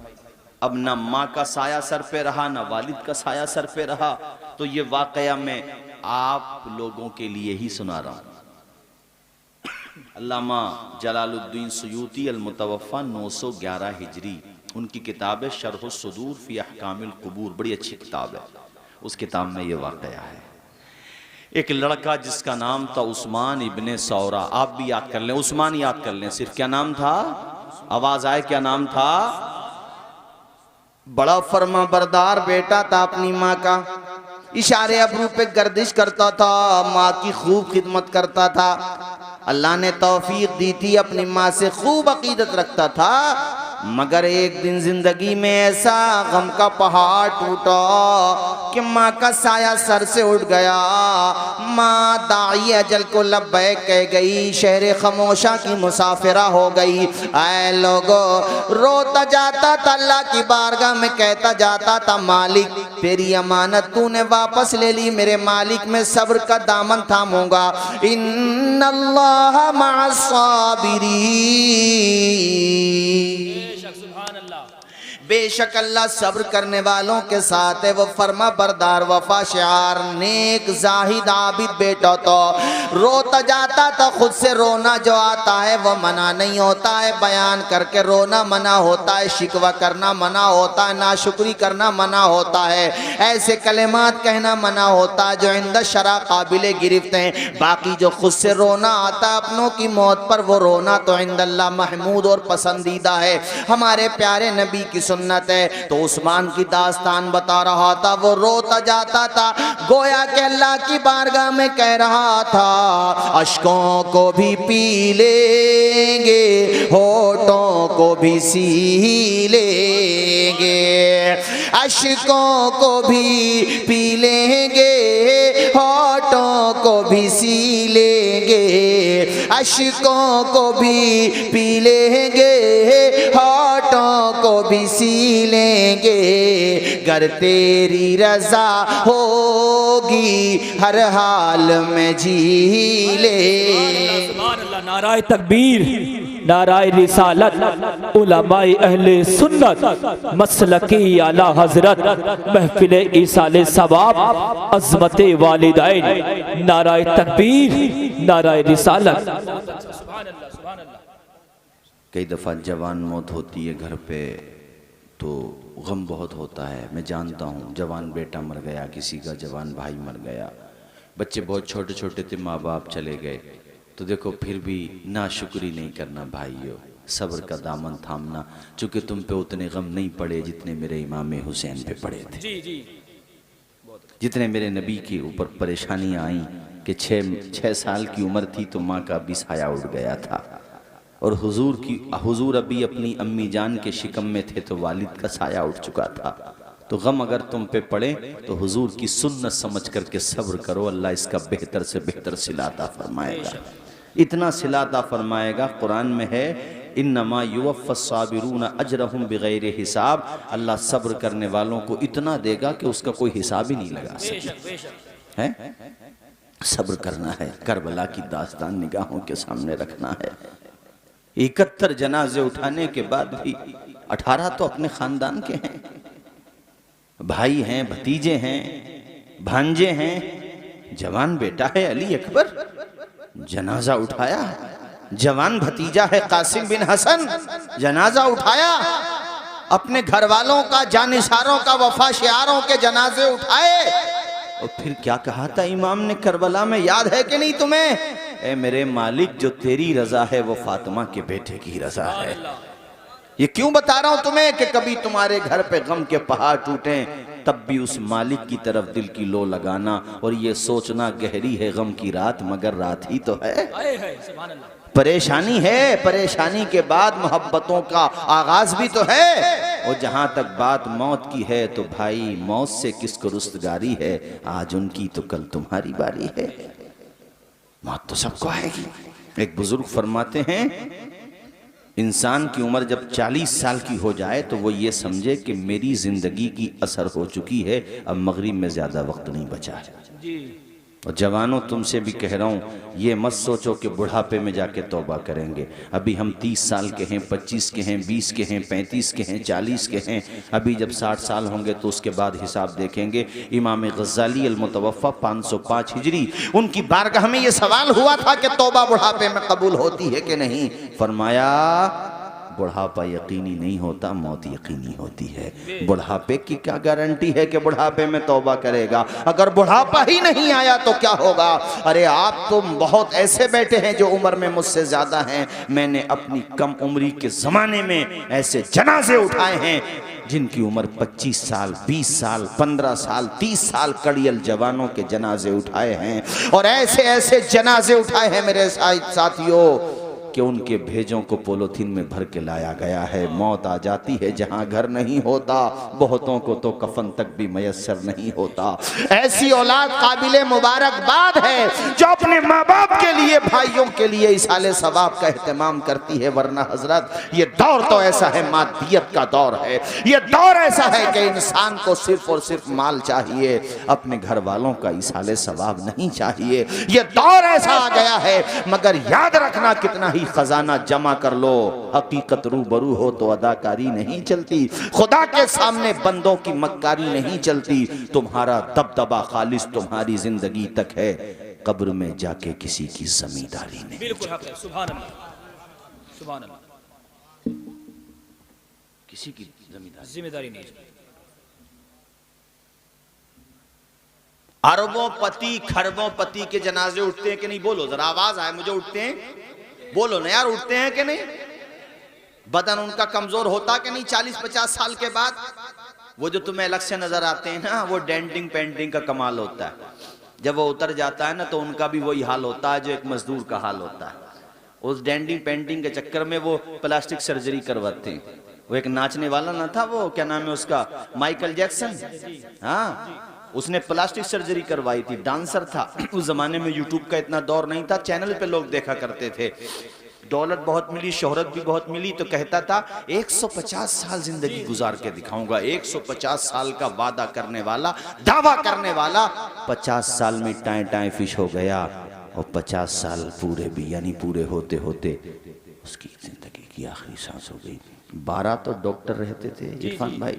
अब ना माँ का साया सर पे रहा, ना वालिद का साया सर पे रहा। तो ये वाकया मैं आप लोगों के लिए ही सुना रहा हूं। अल्लामा जलालुद्दीन सुयूती अल मुतवफ़ा 911 हिजरी, उनकी किताब है शरह सुदूर फी अहकामिल कुबूर, बड़ी अच्छी किताब है। उस किताब में ये वाकया है। एक लड़का जिसका नाम था उस्मान इब्ने सौरा, आप भी याद कर लें, उस्मान याद कर लें सिर्फ। क्या नाम था? आवाज आए, क्या नाम था? बड़ा फर्मा बरदार बेटा था अपनी माँ का। इशारे अबरू पे गर्दिश करता था, माँ की खूब खिदमत करता था। अल्लाह ने तौफीक दी थी, अपनी माँ से खूब अकीदत रखता था। मगर एक दिन जिंदगी में ऐसा गम का पहाड़ टूटा कि माँ का साया सर से उठ गया। माँ दाई अजल को लब्बैक कह गई, शहर खामोशा की मुसाफिरा हो गई। ऐ लोगो, रोता जाता था अल्लाह की बारगाह में, कहता जाता था मालिक तेरी अमानत तूने वापस ले ली, मेरे मालिक मैं सब्र का दामन थामूंगा। इन्नल्लाह मअस साबिरीन, बेशक अल्लाह सब्र करने वालों के साथ है। वो फर्मा बरदार वफा शियार नेक जाहिद आबिद बेटा तो रोता जाता था। खुद से रोना जो आता है वो मना नहीं होता है, बयान करके रोना मना होता है, शिकवा करना मना होता है, नाशुक्री करना मना होता है, ऐसे कलेमात कहना मना होता है जो इंदा शरा काबिल गिरफ्त हैं। बाकी जो खुद से रोना आता है अपनों की मौत पर, वो रोना तो इंदल्लाह महमूद और पसंदीदा है। हमारे प्यारे नबी की सुन्नत है। तो उस्मान की दास्तान बता रहा था, वो रोता जाता था, गोया के अल्लाह की बारगाह में कह रहा था अश्कों को भी पी लेंगे, होठों को भी सी लेंगे, अश्कों को भी पी लेंगे, होठों को भी सी लेंगे, अश्कों को भी पी लेंगे, होठों को भी सी लेंगे, गर तेरी रजा होगी हर हाल में जी ले। नाराए तकबीर, नाराए रिसालत, उलमाए अहले सुन्नत, मसलकी आला हजरत, महफिले इसाले सवाब, अज़मते वालिदैन, नाराए तकबीर, नाराए रिसालत। कई दफ़ा जवान मौत होती है घर पे तो गम बहुत होता है। मैं जानता हूँ, जवान बेटा मर गया, किसी का जवान भाई मर गया, बच्चे बहुत छोटे छोटे थे, माँ बाप चले गए, तो देखो फिर भी नाशुक्री नहीं करना भाइयों, सब्र का दामन थामना। चूँकि तुम पे उतने गम नहीं पड़े जितने मेरे इमाम हुसैन पे पड़े थे, जितने मेरे नबी के ऊपर परेशानियाँ आई कि 6 साल की उम्र थी तो माँ का भी साया उड़ गया था, और हुजूर अभी अपनी अम्मी जान के शिकम में थे तो वालिद का साया उठ चुका था। तो गम अगर तुम पे पड़े तो हुजूर की सुन्नत समझ करके सब्र करो, अल्लाह इसका बेहतर से बेहतर सिलाता फरमाएगा। इतना सिलाता फरमाएगा, कुरान में है इन्नमा युवफ़्फ़स्साबिरून अजरहुम बिगैरि हिसाब, अल्लाह सब्र करने वालों को इतना देगा कि उसका कोई हिसाब ही नहीं लगा सके। है सब्र करना है, करबला की दास्तान निगाहों के सामने रखना है। 71 जनाजे उठाने के बाद भी 18 तो अपने खानदान के हैं, भाई हैं, भतीजे हैं, भांजे हैं, जवान बेटा है अली अकबर, जनाजा उठाया, जवान भतीजा है कासिम बिन हसन, जनाजा उठाया, अपने घर वालों का, जानिसारों का, वफा शियारों के जनाजे उठाए। और फिर क्या कहा था इमाम ने करबला में, याद है कि नहीं तुम्हें? ए मेरे मालिक, जो तेरी रजा है वो फातिमा के बेटे की रजा है। ये क्यों बता रहा हूं तुम्हें कि कभी तुम्हारे घर पे गम के पहाड़ टूटे तब भी उस मालिक की तरफ दिल की लो लगाना, और ये सोचना गहरी है गम की रात मगर रात ही तो है। परेशानी है, परेशानी के बाद मोहब्बतों का आगाज भी तो है। और जहां तक बात मौत की है तो भाई मौत से किसको रुस्तगारी है, आज उनकी तो कल तुम्हारी बारी है। मौत तो सबको आएगी। एक बुजुर्ग फरमाते हैं इंसान की उम्र जब 40 साल की हो जाए तो वो ये समझे कि मेरी जिंदगी की असर हो चुकी है, अब मगरिब में ज्यादा वक्त नहीं बचा है। और जवानों तुमसे भी कह रहा हूँ ये मत सोचो कि बुढ़ापे में जाके तौबा करेंगे। अभी हम 30 साल के हैं, 25 के हैं, 20 के हैं, 35 के हैं, 40 के हैं। अभी जब 60 साल होंगे तो उसके बाद हिसाब देखेंगे। इमाम गज़ाली अल-मुतवफ़्फ़ा 505 हिजरी, उनकी बारगाह में ये सवाल हुआ था कि तौबा बुढ़ापे में कबूल होती है कि नहीं। फरमाया बुढ़ापा यकीनी नहीं होता, मौत यकीनी होती है। बुढ़ापे की क्या गारंटी है कि बुढ़ापे में तौबा करेगा? अगर बुढ़ापा ही नहीं आया तो क्या होगा? अरे आप तुम बहुत ऐसे बैठे हैं जो उम्र में मुझसे ज्यादा हैं। मैंने अपनी कम उम्री के जमाने में ऐसे जनाजे उठाए हैं जिनकी उम्र 25 साल, 20 साल, 15 साल, 30 साल कड़ियल जवानों के जनाजे उठाए हैं। और ऐसे ऐसे जनाजे उठाए हैं मेरे साथियों कि उनके भेजों को पोलोथीन में भर के लाया गया है। मौत आ जाती है जहां घर नहीं होता। बहुतों को तो कफन तक भी मयस्सर नहीं होता। ऐसी औलाद काबिले मुबारकबाद है जो अपने माँ बाप के लिए, भाइयों के लिए इसाले सवाब का एहतमाम करती है। वरना हजरत ये दौर तो ऐसा है, मादियत का दौर है। ये दौर ऐसा है कि इंसान को सिर्फ और सिर्फ माल चाहिए, अपने घर वालों का इसाले सवाब नहीं चाहिए। ये दौर ऐसा आ गया है। मगर याद रखना, कितना ही खजाना जमा कर लो, हकीकत रूबरू हो तो अदाकारी नहीं चलती। खुदा के सामने बंदों की मक्कारी नहीं चलती। तुम्हारा दबदबा खालिस तुम्हारी जिंदगी तक है, कब्र में जाके किसी की जमींदारी नहीं। बिल्कुल हक है। सुभान अल्लाह, सुभान अल्लाह। किसी की जिम्मेदारी नहीं। अरबों पति खरबों पति के जनाजे उठते हैं कि नहीं? बोलो जरा, आवाज आए मुझे। उठते हैं? बोलो ना यार, उठते हैं कि नहीं? बदन उनका कमजोर होता कि नहीं 40-50 साल के बाद? वो जो तुम्हें अलग से नजर आते हैं ना, वो डेंटिंग पेंटिंग का कमाल होता है। जब वो उतर जाता है ना तो उनका भी वही हाल होता है जो एक मजदूर का हाल होता है। उस डेंटिंग पेंटिंग के चक्कर में वो प्लास्टिक सर्जरी करवाते हैं। वो एक नाचने वाला ना था, वो क्या नाम है उसका, माइकल जैक्सन। हाँ, उसने प्लास्टिक सर्जरी करवाई थी, डांसर था। उस जमाने में यूट्यूब का इतना दौर नहीं था, चैनल पे लोग देखा करते थे। दौलत बहुत मिली, शोहरत भी बहुत मिली, तो कहता था 150 साल जिंदगी गुजार के दिखाऊंगा। 150 साल का वादा करने वाला, दावा करने वाला, 50 साल में टाएं टाएं फिश हो गया। और 50 साल पूरे भी, यानी पूरे होते होते उसकी जिंदगी की आखिरी सांस हो गई। 12 तो डॉक्टर रहते थे इरफान भाई,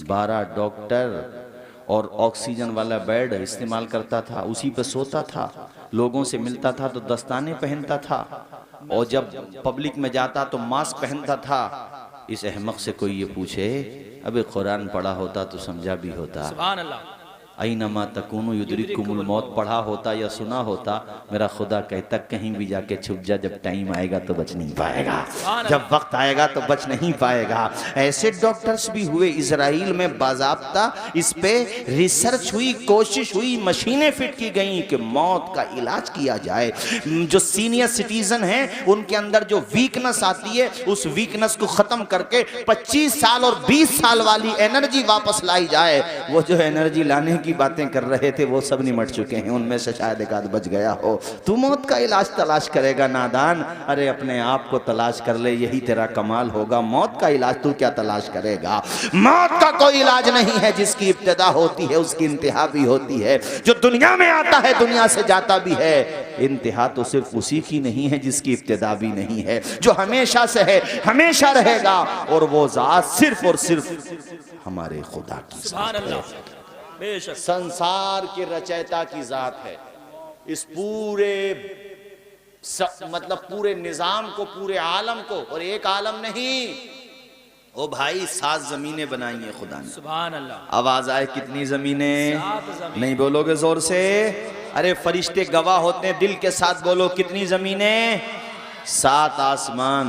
12 डॉक्टर, और ऑक्सीजन वाला बेड इस्तेमाल करता था, उसी पे सोता था, लोगों से मिलता था तो दस्ताने पहनता था, और जब पब्लिक में जाता तो मास्क पहनता था। इस अहमक से कोई ये पूछे, अबे कुरान पढ़ा होता तो समझा भी होता। सुभान अल्लाह। ऐनमा तकूनु युदरिकुमुल मौत पढ़ा होता या सुना होता, मेरा खुदा कहता कहीं भी जाके छुप जा, जब टाइम आएगा तो बच नहीं पाएगा, जब वक्त आएगा तो बच नहीं पाएगा। ऐसे डॉक्टर्स भी हुए इजराइल में, बाज़ाब्ता इस पे रिसर्च हुई, कोशिश हुई, मशीनें फिट की गई कि मौत का इलाज किया जाए। जो सीनियर सिटीजन हैं उनके अंदर जो वीकनेस आती है, उस वीकनेस को खत्म करके 25 साल और 20 साल वाली एनर्जी वापस लाई जाए। वो जो एनर्जी लाने की बातें कर रहे थे वो सब निमट चुके हैं, उनमें से शायद एक आध बच गया हो। तू मौत का इलाज तलाश करेगा नादान? अरे अपने आप को तलाश कर ले, यही तेरा कमाल होगा। मौत का इलाज तू क्या तलाश करेगा? मौत का कोई इलाज नहीं है, जिसकी इब्तिदा होती है उसकी इंतहा भी होती है। जो दुनिया में आता है दुनिया से जाता भी है। इंतहा तो सिर्फ उसी की नहीं है जिसकी इब्तिदा भी नहीं है। जो हमेशा से है हमेशा रहेगा, और वो जात सिर्फ और सिर्फ हमारे खुदा की जात है। संसार के रचयिता की जात है। इस पूरे मतलब पूरे निजाम को, पूरे आलम को, और एक आलम नहीं, ओ भाई 7 जमीनें बनाई हैं खुदा ने। सुभान अल्लाह। आवाज आए कितनी जमीनें? नहीं बोलोगे जोर से? अरे फरिश्ते गवाह होते हैं, दिल के साथ बोलो कितनी जमीनें? 7 आसमान,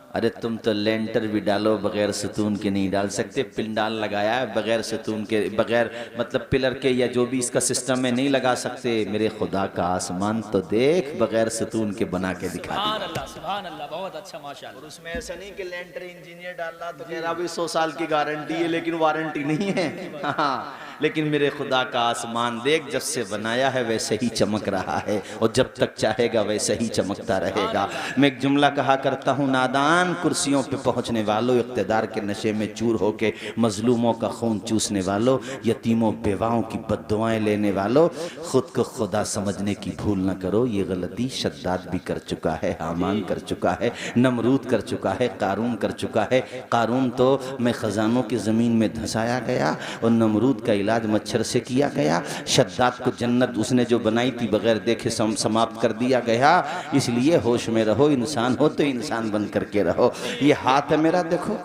अरे तुम तो लेंटर भी डालो बगैर सतून के नहीं डाल सकते, पिंडाल लगाया है बगैर सतून के, बगैर मतलब पिलर के या जो भी इसका सिस्टम है नहीं लगा सकते। मेरे खुदा का आसमान तो देख बगैर सतून के बना के दिखा दिया। सुभान अल्लाह, बहुत अच्छा माशाअल्लाह। और उसमें ऐसा नहीं कि लेंटर इंजीनियर डाल रहा तो कह रहा भाई 100 साल की गारंटी है लेकिन वारंटी नहीं है। हाँ, लेकिन मेरे खुदा का आसमान देख जब से बनाया है वैसे ही चमक रहा है और जब तक चाहेगा वैसे ही चमकता रहेगा। मैं एक जुमला कहा करता हूँ, नादान कुर्सियों पे पहुंचने वालों, इक़्तिदार के नशे में चूर होके मजलूमों का खून चूसने वालों, यतीमों बेवाओं की बद्दुआएं लेने वालों, खुद को खुदा समझने की भूल न करो। ये गलती शद्दाद भी कर चुका है, हामान कर चुका है, नमरूद कर चुका है, कारून कर चुका है। कारून तो मैं खजानों की ज़मीन में धंसाया गया और नमरूद का इलाज मच्छर से किया गया। शद्दाद को जन्नत उसने जो बनाई थी बगैर देखे समाप्त कर दिया गया। इसलिए होश में रहो, इंसान हो तो इंसान बन करके रहो। ये हाथ है मेरा, देखो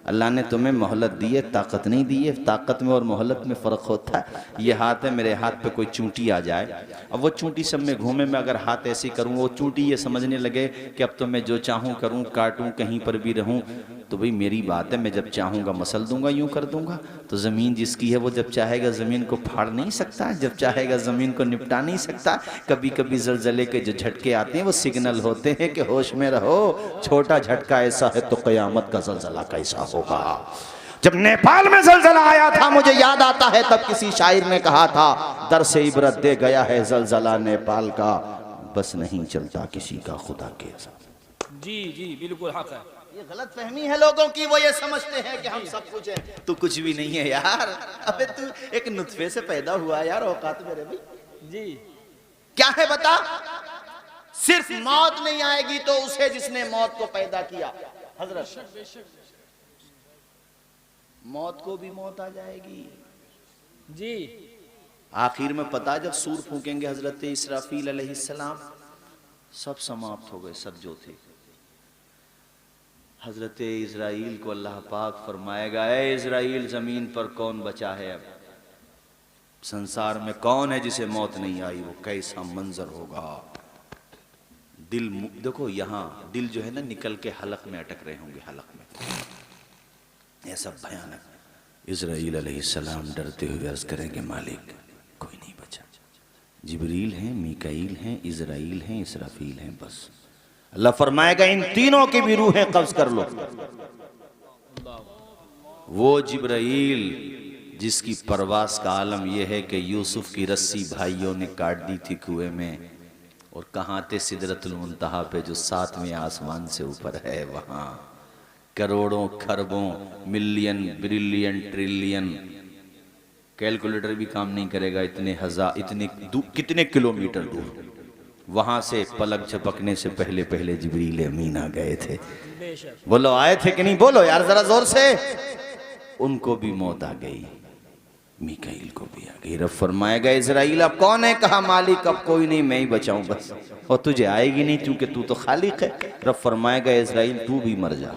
अल्लाह ने तुम्हें मोहलत दी है, ताकत नहीं दी है। ताकत में और मोहलत में फ़र्क होता है। ये हाथ है, मेरे हाथ पे कोई चूंटी आ जाए, अब वो चूंटी सब में घूमे, मैं अगर हाथ ऐसे करूँ वो चूंटी ये समझने लगे कि अब तो मैं जो चाहूँ करूँ, काटूँ, कहीं पर भी रहूँ, तो भाई मेरी बात है, मैं जब चाहूँगा मसल दूंगा, यूँ कर दूंगा। तो ज़मीन जिसकी है वो जब चाहेगा ज़मीन को फाड़ नहीं सकता, जब चाहेगा ज़मीन को निपटा नहीं सकता। कभी कभी ज़लज़ले के जो झटके आते हैं वो सिग्नल होते हैं कि होश में रहो, छोटा झटका ऐसा है तो क़यामत का ज़लज़ला कैसा होगा। जब नेपाल में ज़लज़ला आया था मुझे याद आता है, तब किसी शायर ने कहा था, दर से इबरत दे गया है ज़लज़ला नेपाल का, बस नहीं चलता किसी का खुदा के साथ। जी जी बिल्कुल हक है। ये गलत फहमी है लोगों की, वो ये समझते हैं कि हम सब कुछ है। तू कुछ भी नहीं है यार, अबे तू एक नुत्फे से पैदा हुआ यार, औकात मेरे भाई। जी क्या है बता, सिर्फ मौत नहीं आएगी तो उसे जिसने मौत को पैदा किया। हजरत मौत को भी मौत आ जाएगी जी। आखिर में पता जब सूर फूकेंगे हजरत इसराफील अलैहिस्सलाम, सब समाप्त हो गए, सब जो थे। हजरत इज़राइल को अल्लाह पाक फरमाएगा, ए इज़राइल ज़मीन पर कौन बचा है, अब संसार में कौन है जिसे मौत नहीं आई, वो कैसा मंजर होगा। दिल देखो, यहाँ दिल जो है ना निकल के हलक में अटक रहे होंगे, हलक में, ऐसा भयानक। इज़राइल अलैहिस्सलाम डरते हुए अर्ज़ करेंगे, मालिक कोई नहीं बचा, जिब्रील हैं, मीकाईल हैं, इज़राइल हैं, इसराफील हैं, बस। अल्लाह फरमाएगा इन तीनों की भी रूहें कब्ज़ कर लो। वो जिब्राईल जिसकी परवास का आलम यह है कि यूसुफ की रस्सी भाइयों ने काट दी थी कुएं में, और कहाँ थे सिदरतुल मुंतहा पे जो 7वें आसमान से ऊपर है, वहाँ करोड़ों खरबों मिलियन बिलियन ट्रिलियन कैलकुलेटर भी काम नहीं करेगा, इतने हजार, इतने कितने किलोमीटर दूर, वहां से पलक झपकने से पहले पहले जिब्रील अमीन आ गए थे। बोलो आए थे कि नहीं, बोलो यार जरा जोर से। उनको भी मौत आ गई, मीकाईल को भी आ गई। रब फरमाएगा इज़राइल अब कौन है, कहा मालिक अब कोई नहीं, मैं ही बचाऊं बस, और तुझे आएगी नहीं क्योंकि तू तो खालिक है। रब फरमाएगा इज़राइल तू भी मर जा।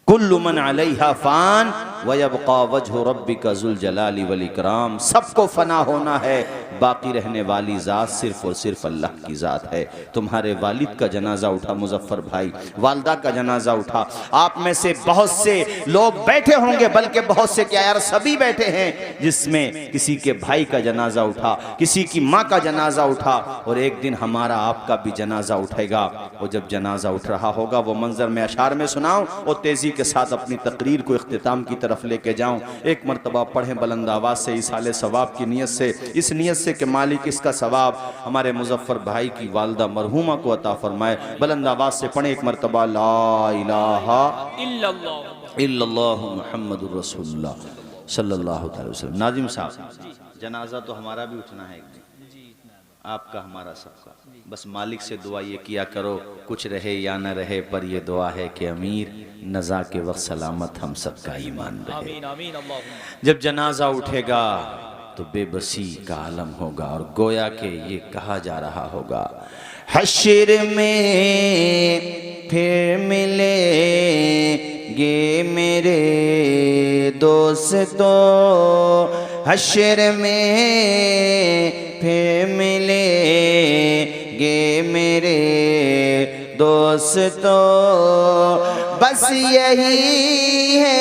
कुल्लु मन अलैहा फान व यबका वजहु रब्बिका ज़ुल जलाली वल इकराम, सबको फना होना है, बाकी रहने वाली ज़ात सिर्फ और सिर्फ अल्लाह की ज़ात है। तुम्हारे वालिद का जनाजा उठा मुजफ्फर भाई, वालदा का जनाजा उठा, आप में से बहुत से लोग बैठे होंगे, बल्कि बहुत से क्या यार सभी बैठे हैं, जिसमें किसी के भाई का जनाजा उठा, किसी की माँ का जनाजा उठा, और एक दिन हमारा आपका भी जनाजा उठेगा। और जब जनाजा उठ रहा होगा वो मंजर में अशार में सुनाऊं और तेजी के साथ अपनी तकरीर को इख्तिताम की तरफ लेके जाऊं। एक मरतबा पढ़ें बुलंद आवाज़ से इसाले सवाब की नियत से, इस नियत से कि मालिक इसका सवाब हमारे मुजफ्फर भाई की वालदा मरहूमा को अता फरमाए। बुलंद आवाज़ से पढ़ें एक मरतबा, ला इलाहा इल्लल्लाहु मुहम्मदुर रसूलुल्लाह सल्लल्लाहु अलैहि वसल्लम। नाज़िम साहब, जनाजा तो हमारा भी उठना है, आपका हमारा सबका, बस मालिक से दुआ ये किया करो, कुछ रहे या न रहे, पर ये दुआ है कि अमीर नज़ा के वक्त सलामत हम सबका ईमान रहे। आमीन आमीन अल्लाहुम्मा। जब जनाजा उठेगा तो बेबसी का आलम होगा और गोया के ये कहा जा रहा होगा, हश्र में फिर मिलेंगे मेरे दोस्तों, हश्र में फिर मिलेंगे मेरे दोस्तों बस यही है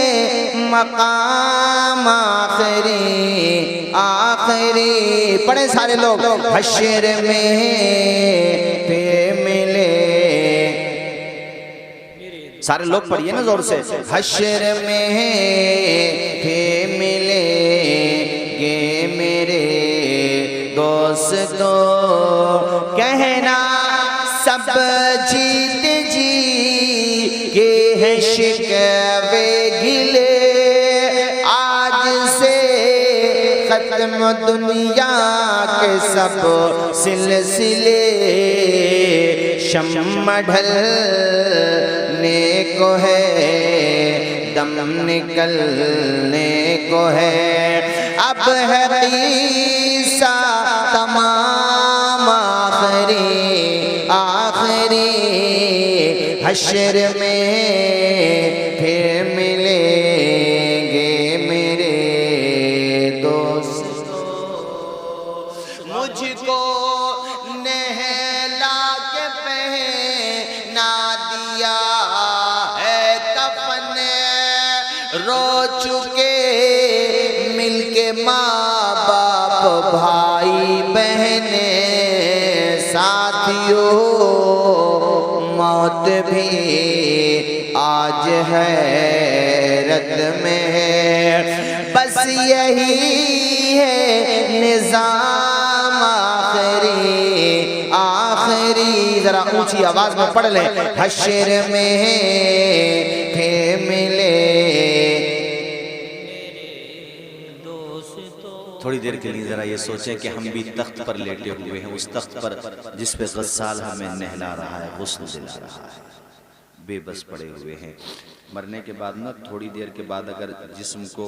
मकाम आखिरी आखिरी। पढ़े सारे लोग। हश्र में फिर मिले, सारे लोग पढ़िए ना जोर से। हश्र में फिर मिलेंगे मेरे दोस्तों, कहना सब जीत जी के हैं शिकवे गिले, आज से खत्म दुनिया के सब सिलसिले, शम्मा ढलने को है दम निकलने को है, अब है क़ीसा तमाम आखिरी आखिरी। हश्र में फिर मिलेंगे मेरे दोस्तों, मुझको नहला के पहना दिया है कफन, रो चुके मिलके माँ बाप भाई बहने, साथियों मौत भी आज हैरत में है, बस यही है निज़ाम आखिरी आखिरी। जरा ऊंची आवाज में पढ़ लें। हश्र में फिर मिले। थोड़ी देर के लिए ज़रा ये सोचें कि हम भी तख्त पर लेटे हुए हैं, उस तख्त पर जिस पे गस्साल हमें नहला रहा है, गुस्ल दिला रहा है, बेबस पड़े हुए हैं। मरने के बाद ना थोड़ी देर के बाद अगर जिस्म को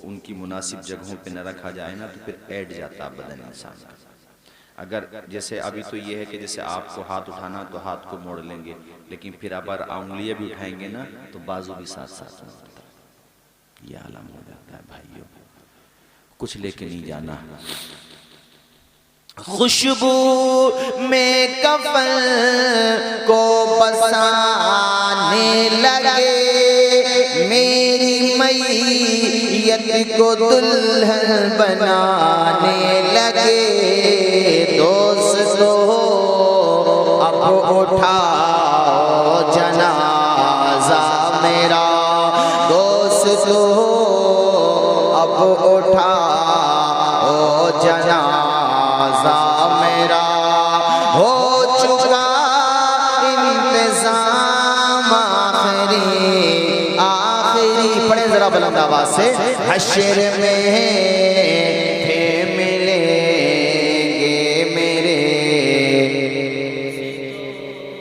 उनकी मुनासिब जगहों पे न रखा जाए ना तो फिर ऐड जाता बदन इंसान का। अगर जैसे अभी तो ये है कि जैसे आपको हाथ उठाना तो हाथ को मोड़ लेंगे, लेकिन फिर अगर उंगलियां भी उठाएंगे ना तो बाजू भी साथ साथ में होता है। ये आलम हो जाता है भाइयों, कुछ लेके नहीं जाना। खुशबू में कफन को बसाने लगे, मेरी मैयत को दुल्हन बनाने लगे, दोस्तों अब उठाओ जनाजा मेरा, दोस्तों अब उठाओ जनाजा मेरा, हो चुका इंतजाम आखिरी आखिरी। पढ़े जरा बुलंद आवाज से। हश्र में फिर मिलेंगे मेरे।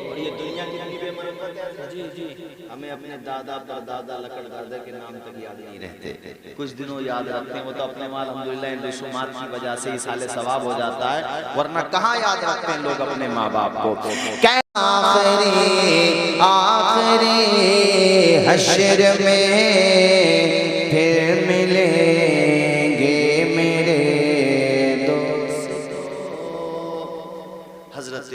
और ये दुनिया कितनी बेमरकत है। जी जी, हमें अपने दादा परदादा लकड़ दादा के नाम तक याद नहीं रहते, कुछ दिनों याद रखते हैं, वो तो अपने माल अल्हम्दुलिल्लाह इन रसूमात की वजह से इस साले सवाब हो जाता है, वरना कहाँ याद रखते हैं लोग अपने माँ बाप को। आखिरी आखिरी हश्र में फिर मिलेंगे मेरे दोस्त। हजरत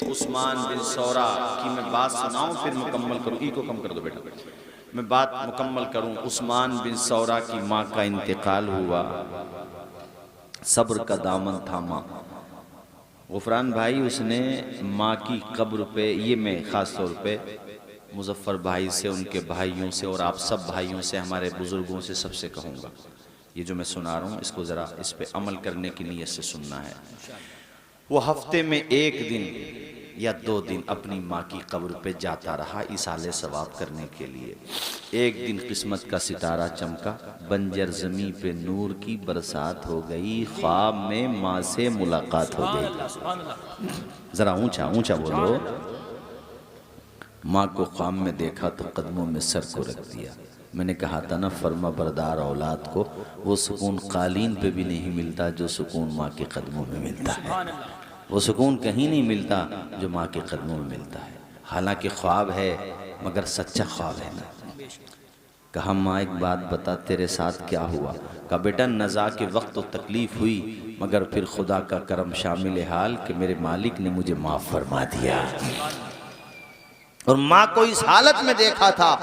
उस्मान बिन सौरा की मैं बात सुनाऊं फिर मुकम्मल करूं। ई को कम कर दो बेटा, मैं बात मुकम्मल करूं। उस्मान बिन सौरा की माँ का इंतकाल हुआ, सब्र का दामन थामा। गुफरान भाई उसने माँ की कब्र पे, ये मैं ख़ास तौर पे मुज़फ़्फ़र भाई से, उनके भाइयों से और आप सब भाइयों से, हमारे बुज़ुर्गों से, सबसे कहूँगा ये जो मैं सुना रहा हूँ इसको ज़रा इस पे अमल करने की नीयत से सुनना है। वो हफ्ते में एक दिन या 2 दिन अपनी माँ की कब्र पे जाता रहा इसाले सवाब करने के लिए। एक दिन किस्मत का सितारा चमका, बंजर ज़मीं पे नूर की बरसात हो गई, ख्वाब में माँ से मुलाकात हो गई। ज़रा ऊंचा ऊंचा बोलो। माँ को ख्वाब में देखा तो कदमों में सर को रख दिया। मैंने कहा था ना, फर्मा बरदार औलाद को वो सुकून कालीन पे भी नहीं मिलता जो सुकून माँ के कदमों में मिलता है। वो सुकून कहीं नहीं मिलता जो माँ के कदमों में मिलता है। हालांकि ख्वाब है मगर सच्चा ख्वाब है ना। कहा माँ एक बात बता, तेरे साथ क्या हुआ? कहा बेटा नज़ा के वक्त तो तकलीफ़ हुई मगर फिर खुदा का करम शामिल हाल कि मेरे मालिक ने मुझे माफ़ फरमा दिया। और माँ को इस हालत में देखा था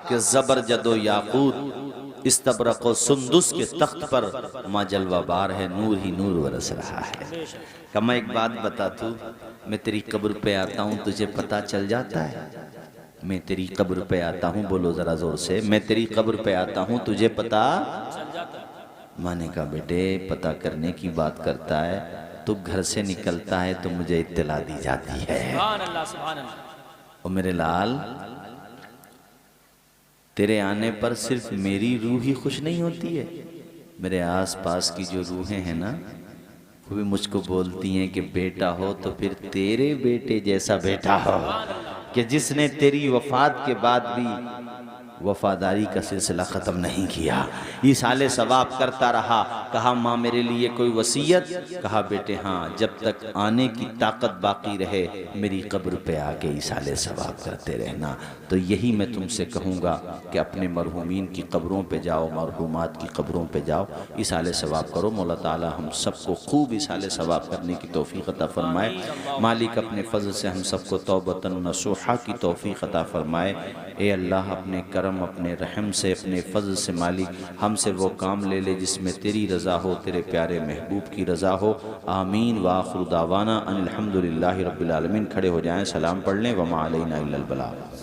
कि जबरजदो याकूत इस्तबरक़ो सुंदुस के तख्त पर माँ जलवाबार है, नूर ही नूर बरस रहा है। कमा एक बात बता तू, मैं तेरी कब्र पे आता हूँ तुझे पता चल जाता है? मैं तेरी कब्र पे आता हूँ, बोलो जरा जोर से, मैं तेरी कब्र पे आता हूँ तुझे पता चल जाता है। माँ ने कहा बेटे पता करने की बात करता है, तू घर से निकलता है तो मुझे इत्तला दी जाती है। सुभान अल्लाह, सुभान अल्लाह। और मेरे लाल, तेरे आने पर सिर्फ मेरी रूह ही खुश नहीं होती है, मेरे आसपास की जो रूहें हैं ना, वो भी मुझको बोलती हैं कि बेटा हो तो फिर तेरे बेटे जैसा बेटा हो, कि जिसने तेरी वफात के बाद भी वफादारी का सिलसिला ख़त्म नहीं किया, ईसाले सवाब करता रहा। कहा माँ मेरे लिए कोई वसीयत? कहा बेटे हाँ, जब तक आने की ताकत बाकी रहे मेरी कब्र पे आके ईसाले सवाब करते रहना। तो यही मैं तुमसे कहूँगा कि अपने मरहूमीन की कब्रों पे जाओ, मरहूमात की कब्रों पे जाओ, ईसाले सवाब करो। मौला ताला हम सबको खूब ईसाले सवाब करने की तौफीक अता फरमाए। मालिक अपने फजल से हम सबको तौबतन नसूहा की तौफीक अता फरमाए। ए अल्लाह अपने करम अपने रहम से अपने फजल से मालिक हमसे वो काम ले ले जिसमें तेरी रज़ा हो, तेरे प्यारे महबूब की रज़ा हो। आमीन व आखिर दावाना अनिल हम्दुलिल्लाहि रब्बिल आलमीन। खड़े हो जाएं, सलाम पढ़ लें। वमा अलैना इल्लल बलाग।